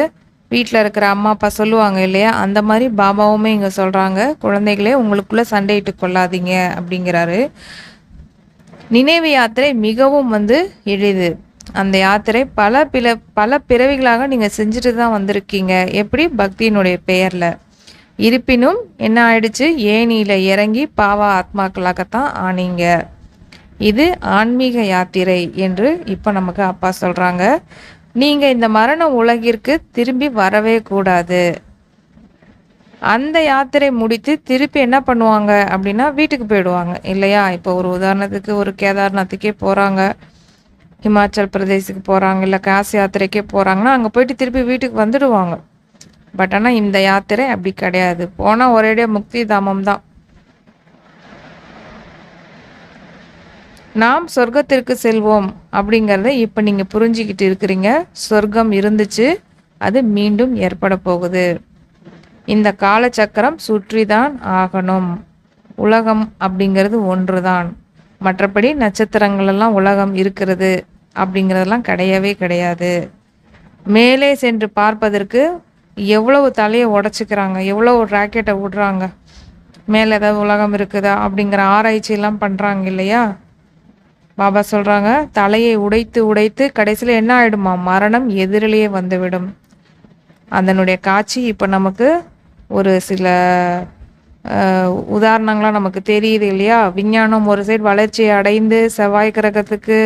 வீட்டில் இருக்கிற அம்மா அப்பா சொல்லுவாங்க இல்லையா, அந்த மாதிரி பாபாவுமே இங்கே சொல்கிறாங்க, குழந்தைகளே உங்களுக்குள்ளே சண்டையிட்டு கொள்ளாதீங்க அப்படிங்கிறாரு. நினைவு யாத்திரை மிகவும் எளிது. அந்த யாத்திரை பல பிறவிகளாக நீங்கள் செஞ்சுட்டு தான் வந்திருக்கீங்க. எப்படி? பக்தியினுடைய பெயரில். இருப்பினும் என்ன ஆயிடுச்சு? ஏணியில் இறங்கி பாவ ஆத்மாக்களாகத்தான் ஆனீங்க. இது ஆன்மீக யாத்திரை என்று இப்போ நமக்கு அப்பா சொல்கிறாங்க. நீங்கள் இந்த மரண உலகிற்கு திரும்பி வரவே கூடாது. அந்த யாத்திரை முடித்து திருப்பி என்ன பண்ணுவாங்க அப்படின்னா வீட்டுக்கு போயிடுவாங்க இல்லையா? இப்போ ஒரு உதாரணத்துக்கு ஒரு கேதார்நாத்துக்கே போகிறாங்க, ஹிமாச்சல் பிரதேசுக்கு போகிறாங்க, இல்லை காசி யாத்திரைக்கே போகிறாங்கன்னா அங்கே போயிட்டு திருப்பி வீட்டுக்கு வந்துடுவாங்க. பட் ஆனால் இந்த யாத்திரை அப்படி கிடையாது. போனால் ஒரேடியாக முக்தி தாமம் தான். நாம் சொர்க்கத்திற்கு செல்வோம் அப்படிங்கிறத இப்போ நீங்கள் புரிஞ்சிக்கிட்டு இருக்கிறீங்க. சொர்க்கம் இருந்துச்சு, அது மீண்டும் ஏற்பட போகுது. இந்த காலச்சக்கரம் சுற்றி தான் ஆகணும். உலகம் அப்படிங்கிறது ஒன்று தான். மற்றபடி நட்சத்திரங்களெல்லாம் உலகம் இருக்கிறது அப்படிங்கிறதெல்லாம் கிடையவே கிடையாது. மேலே சென்று பார்ப்பதற்கு எவ்வளவு தலையை உடச்சிக்கிறாங்க, எவ்வளோ ராக்கெட்டை விடுறாங்க, மேலே ஏதாவது உலகம் இருக்குதா அப்படிங்கிற ஆராய்ச்சியெல்லாம் பண்ணுறாங்க இல்லையா? பாபா சொல்கிறாங்க, தலையை உடைத்து உடைத்து கடைசியில் என்ன ஆகிடுமா? மரணம் எதிரிலேயே வந்துவிடும். அதனுடைய காட்சி இப்போ நமக்கு ஒரு சில உதாரணங்களாக நமக்கு தெரியுது இல்லையா? விஞ்ஞானம் ஒரு சைடு வளர்ச்சி அடைந்து செவ்வாய் கிரகத்துக்கு,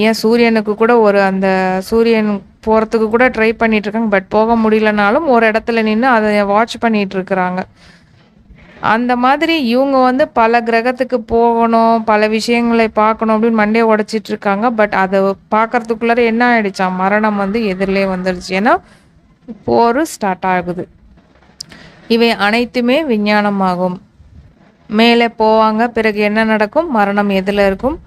ஏன் சூரியனுக்கு கூட அந்த சூரியன் போகிறதுக்கு கூட ட்ரை பண்ணிகிட்ருக்காங்க. பட் போக முடியலனாலும் ஒரு இடத்துல நின்று அதை வாட்ச் பண்ணிகிட்ருக்குறாங்க. அந்த மாதிரி இவங்க பல கிரகத்துக்கு போகணும், பல விஷயங்களை பார்க்கணும் அப்படின்னு மண்டையை உடைச்சிட்டு இருக்காங்க. பட் அதை பார்க்கறதுக்குள்ளார என்ன ஆயிடுச்சாம்? மரணம் எதிரிலே வந்துடுச்சு. ஏன்னா போர் ஸ்டார்ட் ஆகுது. இவை அனைத்துமே விஞ்ஞானமாகும். மேலே போவாங்க, பிறகு என்ன நடக்கும்? மரணம் எதில் இருக்கும்?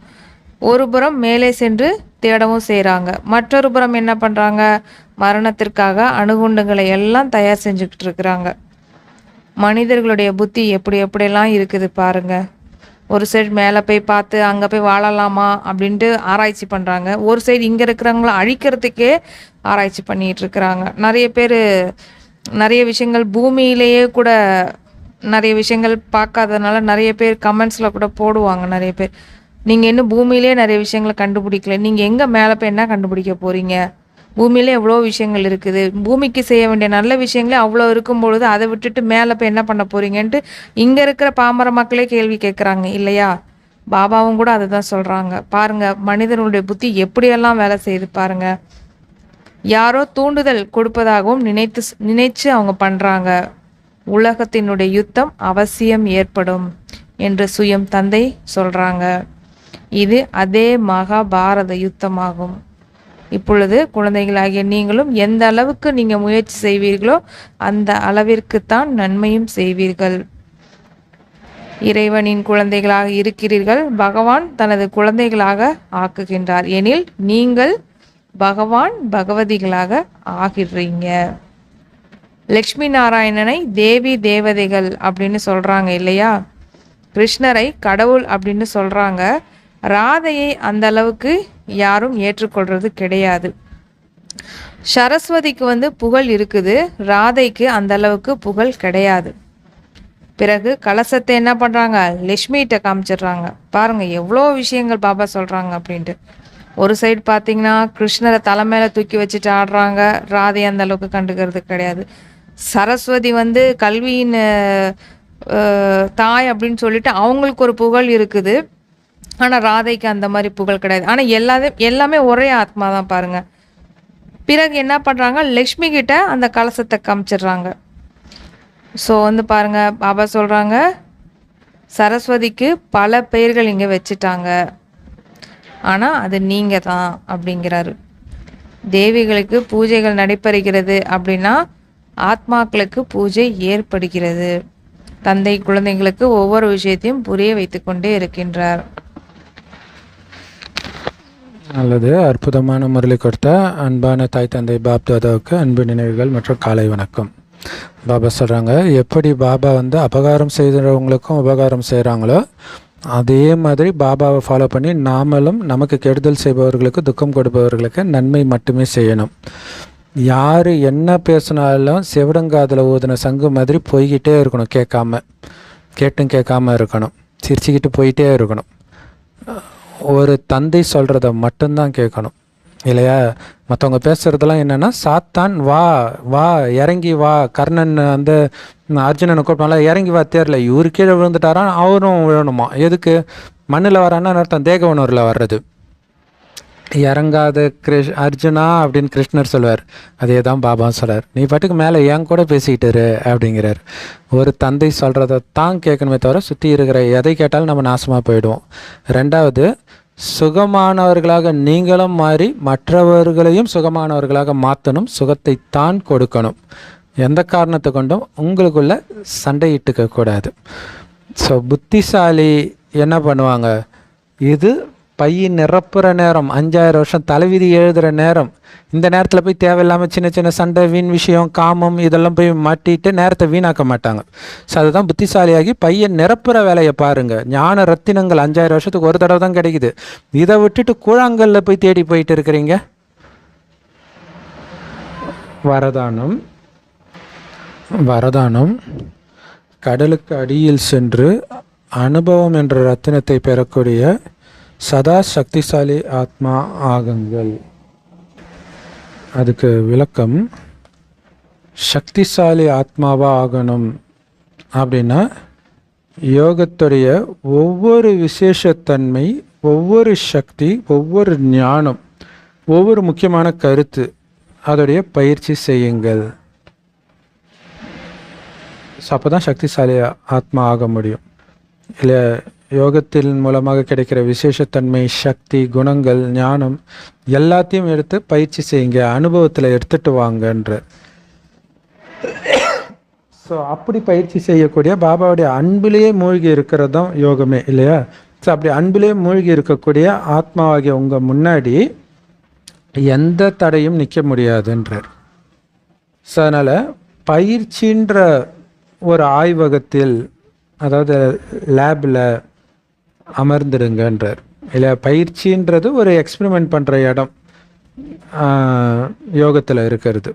ஒரு புறம் மேலே சென்று தேடவும் செய்கிறாங்க, மற்றொரு புறம் என்ன பண்ணுறாங்க? மரணத்திற்காக அணுகுண்டுகளை எல்லாம் தயார் செஞ்சுக்கிட்டு இருக்கிறாங்க. மனிதர்களுடைய புத்தி எப்படியெல்லாம் இருக்குது பாருங்க. ஒரு சைடு மேலே போய் பார்த்து அங்கே போய் வாழலாமா அப்படின்ட்டு ஆராய்ச்சி பண்ணுறாங்க. ஒரு சைடு இங்கே இருக்கிறவங்கள அழிக்கிறதுக்கே ஆராய்ச்சி பண்ணிகிட்டு இருக்கிறாங்க. நிறைய பேர் நிறைய விஷயங்கள் பூமியிலேயே கூட நிறைய விஷயங்கள் பார்க்காதனால நிறைய பேர் கமெண்ட்ஸில் கூட போடுவாங்க. நிறைய பேர், நீங்கள் இன்னும் பூமியிலே நிறைய விஷயங்களை கண்டுபிடிக்கல, நீங்கள் எங்கே மேலே போய் என்ன கண்டுபிடிக்க போகிறீங்க? பூமியிலே எவ்வளோ விஷயங்கள் இருக்குது, பூமிக்கு செய்ய வேண்டிய நல்ல விஷயங்களே அவ்வளோ இருக்கும்பொழுது அதை விட்டுட்டு மேலே போய் என்ன பண்ண போகிறீங்கன்ட்டு இங்கே இருக்கிற பாமர மக்களே கேள்வி கேட்குறாங்க இல்லையா? பாபாவும் கூட அதை தான் சொல்கிறாங்க. பாருங்கள், மனிதனுடைய புத்தி எப்படியெல்லாம் வேலை செய்யுது பாருங்கள். யாரோ தூண்டுதல் கொடுப்பதாகவும் நினைச்சு அவங்க பண்ணுறாங்க. உலகத்தினுடைய யுத்தம் அவசியம் ஏற்படும் என்று சுயம் தந்தை சொல்கிறாங்க. இது அதே மகாபாரத யுத்தமாகும். இப்பொழுது குழந்தைகளாகிய நீங்களும் எந்த அளவுக்கு நீங்கள் முயற்சி செய்வீர்களோ அந்த அளவிற்குத்தான் நன்மையும் செய்வீர்கள். இறைவனின் குழந்தைகளாக இருக்கிறீர்கள். பகவான் தனது குழந்தைகளாக ஆக்குகின்றார் எனில் நீங்கள் பகவான் பகவதிகளாக ஆகிடுறீங்க. லக்ஷ்மி நாராயணனை தேவி தேவதைகள் அப்படின்னு சொல்கிறாங்க இல்லையா? கிருஷ்ணரை கடவுள் அப்படின்னு சொல்கிறாங்க. ராதையை அந்த அளவுக்கு யாரும் ஏற்றுக்கொள்கிறது கிடையாது. சரஸ்வதிக்கு புகழ் இருக்குது, ராதைக்கு அந்த அளவுக்கு புகழ் கிடையாது. பிறகு கலசத்தை என்ன பண்ணுறாங்க? லக்ஷ்மிகிட்ட காமிச்சிடுறாங்க. பாருங்கள் எவ்வளோ விஷயங்கள் பாபா சொல்கிறாங்க அப்படின்ட்டு. ஒரு சைடு பார்த்தீங்கன்னா கிருஷ்ணரை தலை மேலே தூக்கி வச்சுட்டு ஆடுறாங்க, ராதை அந்த அளவுக்கு கண்டுக்கிறது கிடையாது. சரஸ்வதி கல்வியின் தாய் அப்படின்னு சொல்லிட்டு அவங்களுக்கு ஒரு புகழ் இருக்குது. ஆனால் ராதைக்கு அந்த மாதிரி புகழ் கிடையாது. ஆனால் எல்லாமே ஒரே ஆத்மா தான் பாருங்க. பிறகு என்ன பண்ணுறாங்க? லக்ஷ்மி கிட்ட அந்த கலசத்தை காமிச்சிடுறாங்க. ஸோ பாருங்க, பாபா சொல்கிறாங்க, சரஸ்வதிக்கு பல பெயர்கள் இங்கே வச்சுட்டாங்க, ஆனால் அது நீங்கள் தான் அப்படிங்கிறாரு. தேவிகளுக்கு பூஜைகள் நடைபெறுகிறது அப்படின்னா ஆத்மாக்களுக்கு பூஜை ஏற்படுகிறது. தந்தை குழந்தைங்களுக்கு ஒவ்வொரு விஷயத்தையும் புரிய வைத்து கொண்டே இருக்கின்றார். நல்லது. அற்புதமான முரளி கொடுத்த அன்பான தாய் தந்தை பாப் தாதாவுக்கு அன்பு நினைவுகள் மற்றும் காலை வணக்கம். பாபா சொல்கிறாங்க, எப்படி பாபா அபகாரம் செய்கிறவங்களுக்கும் உபகாரம் செய்கிறாங்களோ அதே மாதிரி பாபாவை ஃபாலோ பண்ணி நாமளும் நமக்கு கெடுதல் செய்பவர்களுக்கு, துக்கம் கொடுப்பவர்களுக்கு நன்மை மட்டுமே செய்யணும். யார் என்ன பேசினாலும் செவிடங்காதில் ஊதின சங்கு மாதிரி போய்கிட்டே இருக்கணும். கேட்காம இருக்கணும். சிரிச்சுக்கிட்டு போயிட்டே இருக்கணும். ஒரு தந்தை சொல்கிறத மட்டும்தான் கேட்கணும் இல்லையா? மற்றவங்க பேசுகிறதெல்லாம் என்னென்னா, சாத்தான் வா வா இறங்கி வா, கர்ணன் வந்து அர்ஜுனனை கூப்பிட்டால இறங்கி வா தேரில், இவரு கீழே விழுந்துட்டாரான், அவரும் விழணுமா? எதுக்கு? மண்ணில் வரான்னு அர்த்தம் தேக உணர்வில் வர்றது. இறங்காத அர்ஜுனா அப்படின்னு கிருஷ்ணர் சொல்லுவார். அதே தான் பாபா சொல்கிறார், நீ பாட்டுக்கு மேலே என் கூட பேசிக்கிட்டு இரு அப்படிங்கிறார். ஒரு தந்தை சொல்கிறத தான் கேட்கணுமே தவிர சுற்றி இருக்கிற எதை கேட்டாலும் நம்ம நாசமாக போயிடுவோம். ரெண்டாவது, சுகமானவர்களாக நீங்களும் மாறி மற்றவர்களையும் சுகமானவர்களாக மாற்றணும். சுகத்தை தான் கொடுக்கணும். எந்த காரணத்தை கொண்டும் உங்களுக்குள்ள சண்டையிட்டுக்க கூடாது. ஸோ புத்திசாலி என்ன பண்ணுவாங்க, இது பையன் நிரப்புற நேரம், 5000 வருஷம் தலைவிதி எழுதுகிற நேரம், இந்த நேரத்தில் போய் தேவையில்லாமல் சின்ன சின்ன சண்டை, வீண் விஷயம், காமம் இதெல்லாம் போய் மாட்டிட்டு நேரத்தை வீணாக்க மாட்டாங்க. ஸோ அதுதான் புத்திசாலியாகி பையன் நிரப்புற வேலையை பாருங்கள். ஞான ரத்தினங்கள் 5000 வருஷத்துக்கு ஒரு தடவை தான் கிடைக்குது. இதை விட்டுட்டு கூழாங்கல்ல போய் தேடி போயிட்டு இருக்கிறீங்க. வரதானம் கடலுக்கு அடியில் சென்று அனுபவம் என்ற ரத்தினத்தை பெறக்கூடிய சதா சக்திசாலி ஆத்மா ஆகுங்கள். அதுக்கு விளக்கம், சக்திசாலி ஆத்மாவாக ஆகணும் அப்படின்னா யோகத்துடைய ஒவ்வொரு விசேஷத்தன்மை, ஒவ்வொரு சக்தி, ஒவ்வொரு ஞானம், ஒவ்வொரு முக்கியமான கருத்து அதோடைய பயிற்சி செய்யுங்கள். ஸோ அப்போ தான் சக்திசாலி ஆத்மா ஆக முடியும். இல்லை யோகத்தின் மூலமாக கிடைக்கிற விசேஷத்தன்மை, சக்தி, குணங்கள், ஞானம் எல்லாத்தையும் எடுத்து பயிற்சி செய்யுங்க, அனுபவத்தில் எடுத்துட்டு வாங்கன்ற. ஸோ அப்படி பயிற்சி செய்யக்கூடிய பாபாவுடைய அன்பிலேயே மூழ்கி இருக்கிறது தான் யோகமே இல்லையா? ஸோ அப்படி அன்பிலேயே மூழ்கி இருக்கக்கூடிய ஆத்மாவாகிய உங்கள் முன்னாடி எந்த தடையும் நிற்க முடியாதுன்றார். ஸோ அதனால் பயிற்சின்ற ஒரு ஆய்வகத்தில், அதாவது லேபில் அமர்ந்துடுங்கன்றார். இல்லை, பயிற்சின்றது ஒரு எக்ஸ்பெரிமெண்ட் பண்ணுற இடம் யோகத்தில் இருக்கிறது.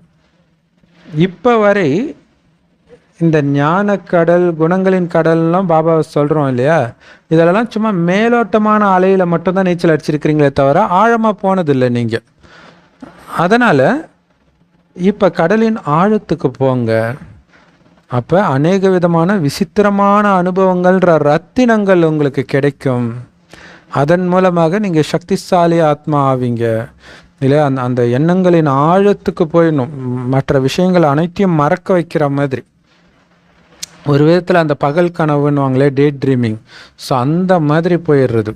இப்போ வரை இந்த ஞான கடல், குணங்களின் கடல்லாம் பாபா சொல்கிறோம் இல்லையா, இதெல்லாம் சும்மா மேலோட்டமான அலையில் மட்டும்தான் நீச்சல் அடிச்சிருக்கிறீங்களே தவிர ஆழமாக போனதில்லை நீங்கள். அதனால் இப்போ கடலின் ஆழத்துக்கு போங்க. அப்போ அநேக விதமான விசித்திரமான அனுபவங்கள்ன்ற ரத்தினங்கள் உங்களுக்கு கிடைக்கும். அதன் மூலமாக நீங்கள் சக்திசாலி ஆத்மா ஆவீங்க இல்லையா? அந்த எண்ணங்களின் ஆழத்துக்கு போயிடணும். மற்ற விஷயங்கள் அனைத்தையும் மறக்க வைக்கிற மாதிரி ஒரு விதத்தில் அந்த பகல் கனவுன்னுவாங்களே, டே ட்ரீமிங். ஸோ அந்த மாதிரி போயிடுறது.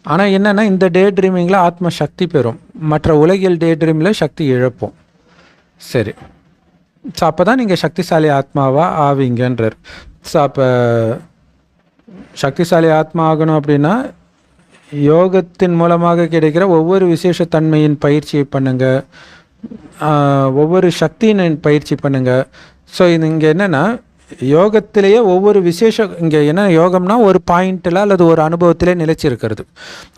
ஆனால் என்னென்னா, இந்த டே ட்ரீமிங்கில் ஆத்மா சக்தி பெறும், மற்ற உலகியல் டே ட்ரீமில் சக்தி இழப்போம். சரி, ஸோ அப்போ தான் நீங்கள் சக்திசாலி ஆத்மாவாக ஆவீங்கன்றார். ஸோ அப்போ சக்திசாலி ஆத்மா ஆகணும் அப்படின்னா யோகத்தின் மூலமாக கிடைக்கிற ஒவ்வொரு விசேஷத்தன்மையின் பயிற்சியை பண்ணுங்கள், ஒவ்வொரு சக்தியின் பயிற்சி பண்ணுங்கள். ஸோ இது இங்கே என்னென்னா, யோகத்திலேயே ஒவ்வொரு இங்கே என்ன யோகம்னா ஒரு பாயிண்டில் அல்லது ஒரு அனுபவத்திலே நிலைச்சிருக்கிறது.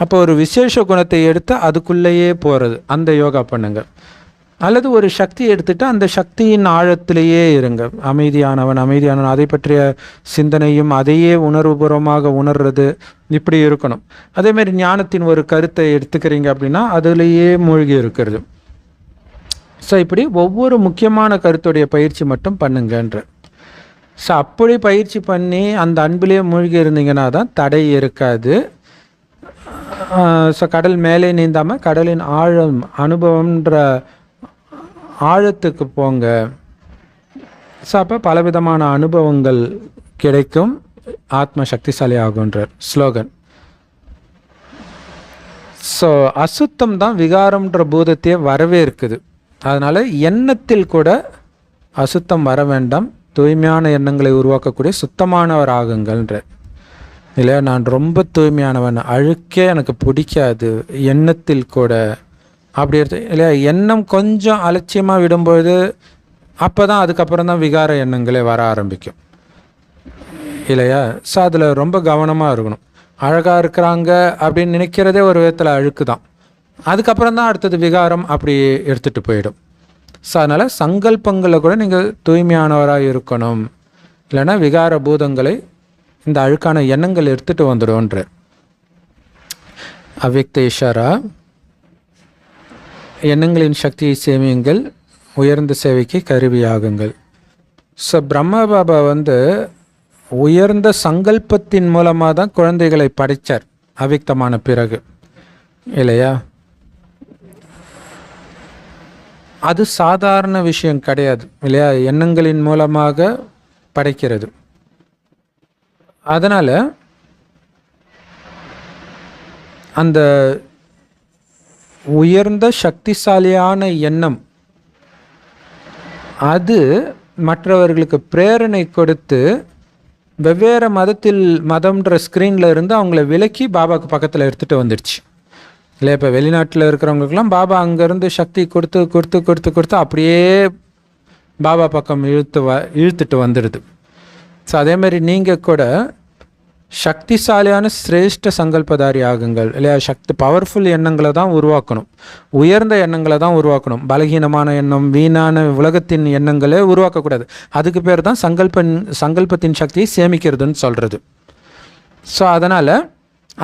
அப்போ ஒரு விசேஷ குணத்தை எடுத்து அதுக்குள்ளேயே போகிறது, அந்த யோகா பண்ணுங்கள். அல்லது ஒரு சக்தி எடுத்துகிட்டு அந்த சக்தியின் ஆழத்திலேயே இருங்க. அமைதியானவன் அதை பற்றிய சிந்தனையும் அதையே உணர்வுபூர்வமாக உணர்றது இப்படி இருக்கணும். அதேமாதிரி ஞானத்தின் ஒரு கருத்தை எடுத்துக்கிறீங்க அப்படின்னா அதுலேயே மூழ்கி இருக்கிறது. ஸோ இப்படி ஒவ்வொரு முக்கியமான கருத்துடைய பயிற்சி மட்டும் பண்ணுங்கன்ற. ஸோ அப்படி பயிற்சி பண்ணி அந்த அன்பிலேயே மூழ்கி இருந்தீங்கன்னா தான் தடை இருக்காது. ஸோ கடல் மேலே நீந்தாமல் கடலின் ஆழம் அனுபவம்ன்ற ஆழத்துக்கு போங்க. ஸோ அப்போ பலவிதமான அனுபவங்கள் கிடைக்கும், ஆத்ம சக்திசாலி ஆகுன்றார் ஸ்லோகன். ஸோ அசுத்தம் தான் விகாரம்ன்ற பூதத்தையே வரவே இருக்குது. அதனால் எண்ணத்தில் கூட அசுத்தம் வர வேண்டாம், தூய்மையான எண்ணங்களை உருவாக்கக்கூடிய சுத்தமானவர் ஆகுங்கள்ன்ற. இல்லை, நான் ரொம்ப தூய்மையானவன், அழுக்கே எனக்கு பிடிக்காது எண்ணத்தில் கூட அப்படி எடுத்து இல்லையா, எண்ணம் கொஞ்சம் அலட்சியமாக விடும்பொழுது அப்போ தான் அதுக்கப்புறம் தான் விகார எண்ணங்களே வர ஆரம்பிக்கும் இல்லையா? ஸோ அதில் ரொம்ப கவனமாக இருக்கணும். அழகாக இருக்கிறாங்க அப்படின்னு நினைக்கிறதே ஒரு விதத்தில் அழுக்கு தான், அதுக்கப்புறம் தான் அடுத்தது விகாரம் அப்படி எடுத்துகிட்டு போயிடும். ஸோ அதனால் சங்கல்பங்களில் கூட நீங்கள் தூய்மையானவராக இருக்கணும், இல்லைன்னா விகார பூதங்களை இந்த அழுக்கான எண்ணங்கள் எடுத்துகிட்டு வந்துடும்ன்ற. அவ்யக்த இஷாரா. எண்ணங்களின் சக்தியை சேமியுங்கள், உயர்ந்த சேவைக்கு கருவியாகுங்கள். ஸோ பிரம்மா பாபா உயர்ந்த சங்கல்பத்தின் மூலமாக தான் குழந்தைகளை படைத்தார் அவ்யக்தமான பிறகு, இல்லையா? அது சாதாரண விஷயம் கிடையாது, இல்லையா? எண்ணங்களின் மூலமாக படைக்கிறது. அதனால் அந்த உயர்ந்த சக்திசாலியான எண்ணம் அது மற்றவர்களுக்கு பிரேரணை கொடுத்து வெவ்வேறு மதம்ன்ற ஸ்க்ரீனில் இருந்து அவங்கள விலக்கி பாபாவுக்கு பக்கத்தில் எடுத்துகிட்டு வந்துடுச்சு, இல்லை? இப்போ வெளிநாட்டில் இருக்கிறவங்களுக்கெல்லாம் பாபா அங்கேருந்து சக்தி கொடுத்து கொடுத்து கொடுத்து கொடுத்து அப்படியே பாபா பக்கம் இழுத்துட்டு வந்துடுது. ஸோ அதேமாதிரி நீங்கள் கூட சக்திசாலியான சிரேஷ்ட சங்கல்பதாரி ஆகுங்கள், இல்லையா? பவர்ஃபுல் எண்ணங்களை தான் உருவாக்கணும், உயர்ந்த எண்ணங்களை தான் உருவாக்கணும். பலகீனமான எண்ணம், வீணான உலகத்தின் எண்ணங்களே உருவாக்கக்கூடாது. அதுக்கு பேர் தான் சங்கல்பத்தின் சக்தியை சேமிக்கிறதுன்னு சொல்கிறது. ஸோ அதனால்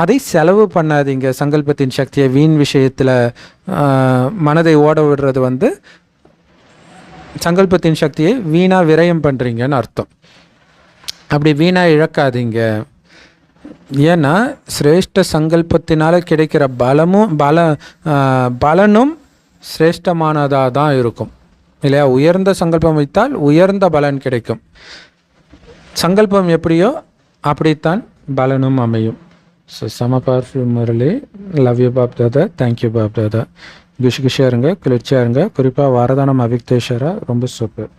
அதை செலவு பண்ணாதீங்க. சங்கல்பத்தின் சக்தியை வீண் விஷயத்தில் மனதை ஓட விடுறது சங்கல்பத்தின் சக்தியை வீணாக விரயம் பண்ணுறீங்கன்னு அர்த்தம். அப்படி வீணாக இழக்காதீங்க. ஏன்னா சிரேஷ்ட சங்கல்பத்தினால் கிடைக்கிற பலனும் சிரேஷ்டமானதாக தான் இருக்கும், இல்லையா? உயர்ந்த சங்கல்பம் வைத்தால் உயர்ந்த பலன் கிடைக்கும். சங்கல்பம் எப்படியோ அப்படித்தான் பலனும் அமையும். ஸோ செம powerful Murali. Love you BapDada. Thank you BapDada. குஷியாக இருங்க, குளிர்ச்சியாக இருங்க. குறிப்பாக வரதானம் அவ்யக்தேஸ்வரா ரொம்ப சூப்பர்.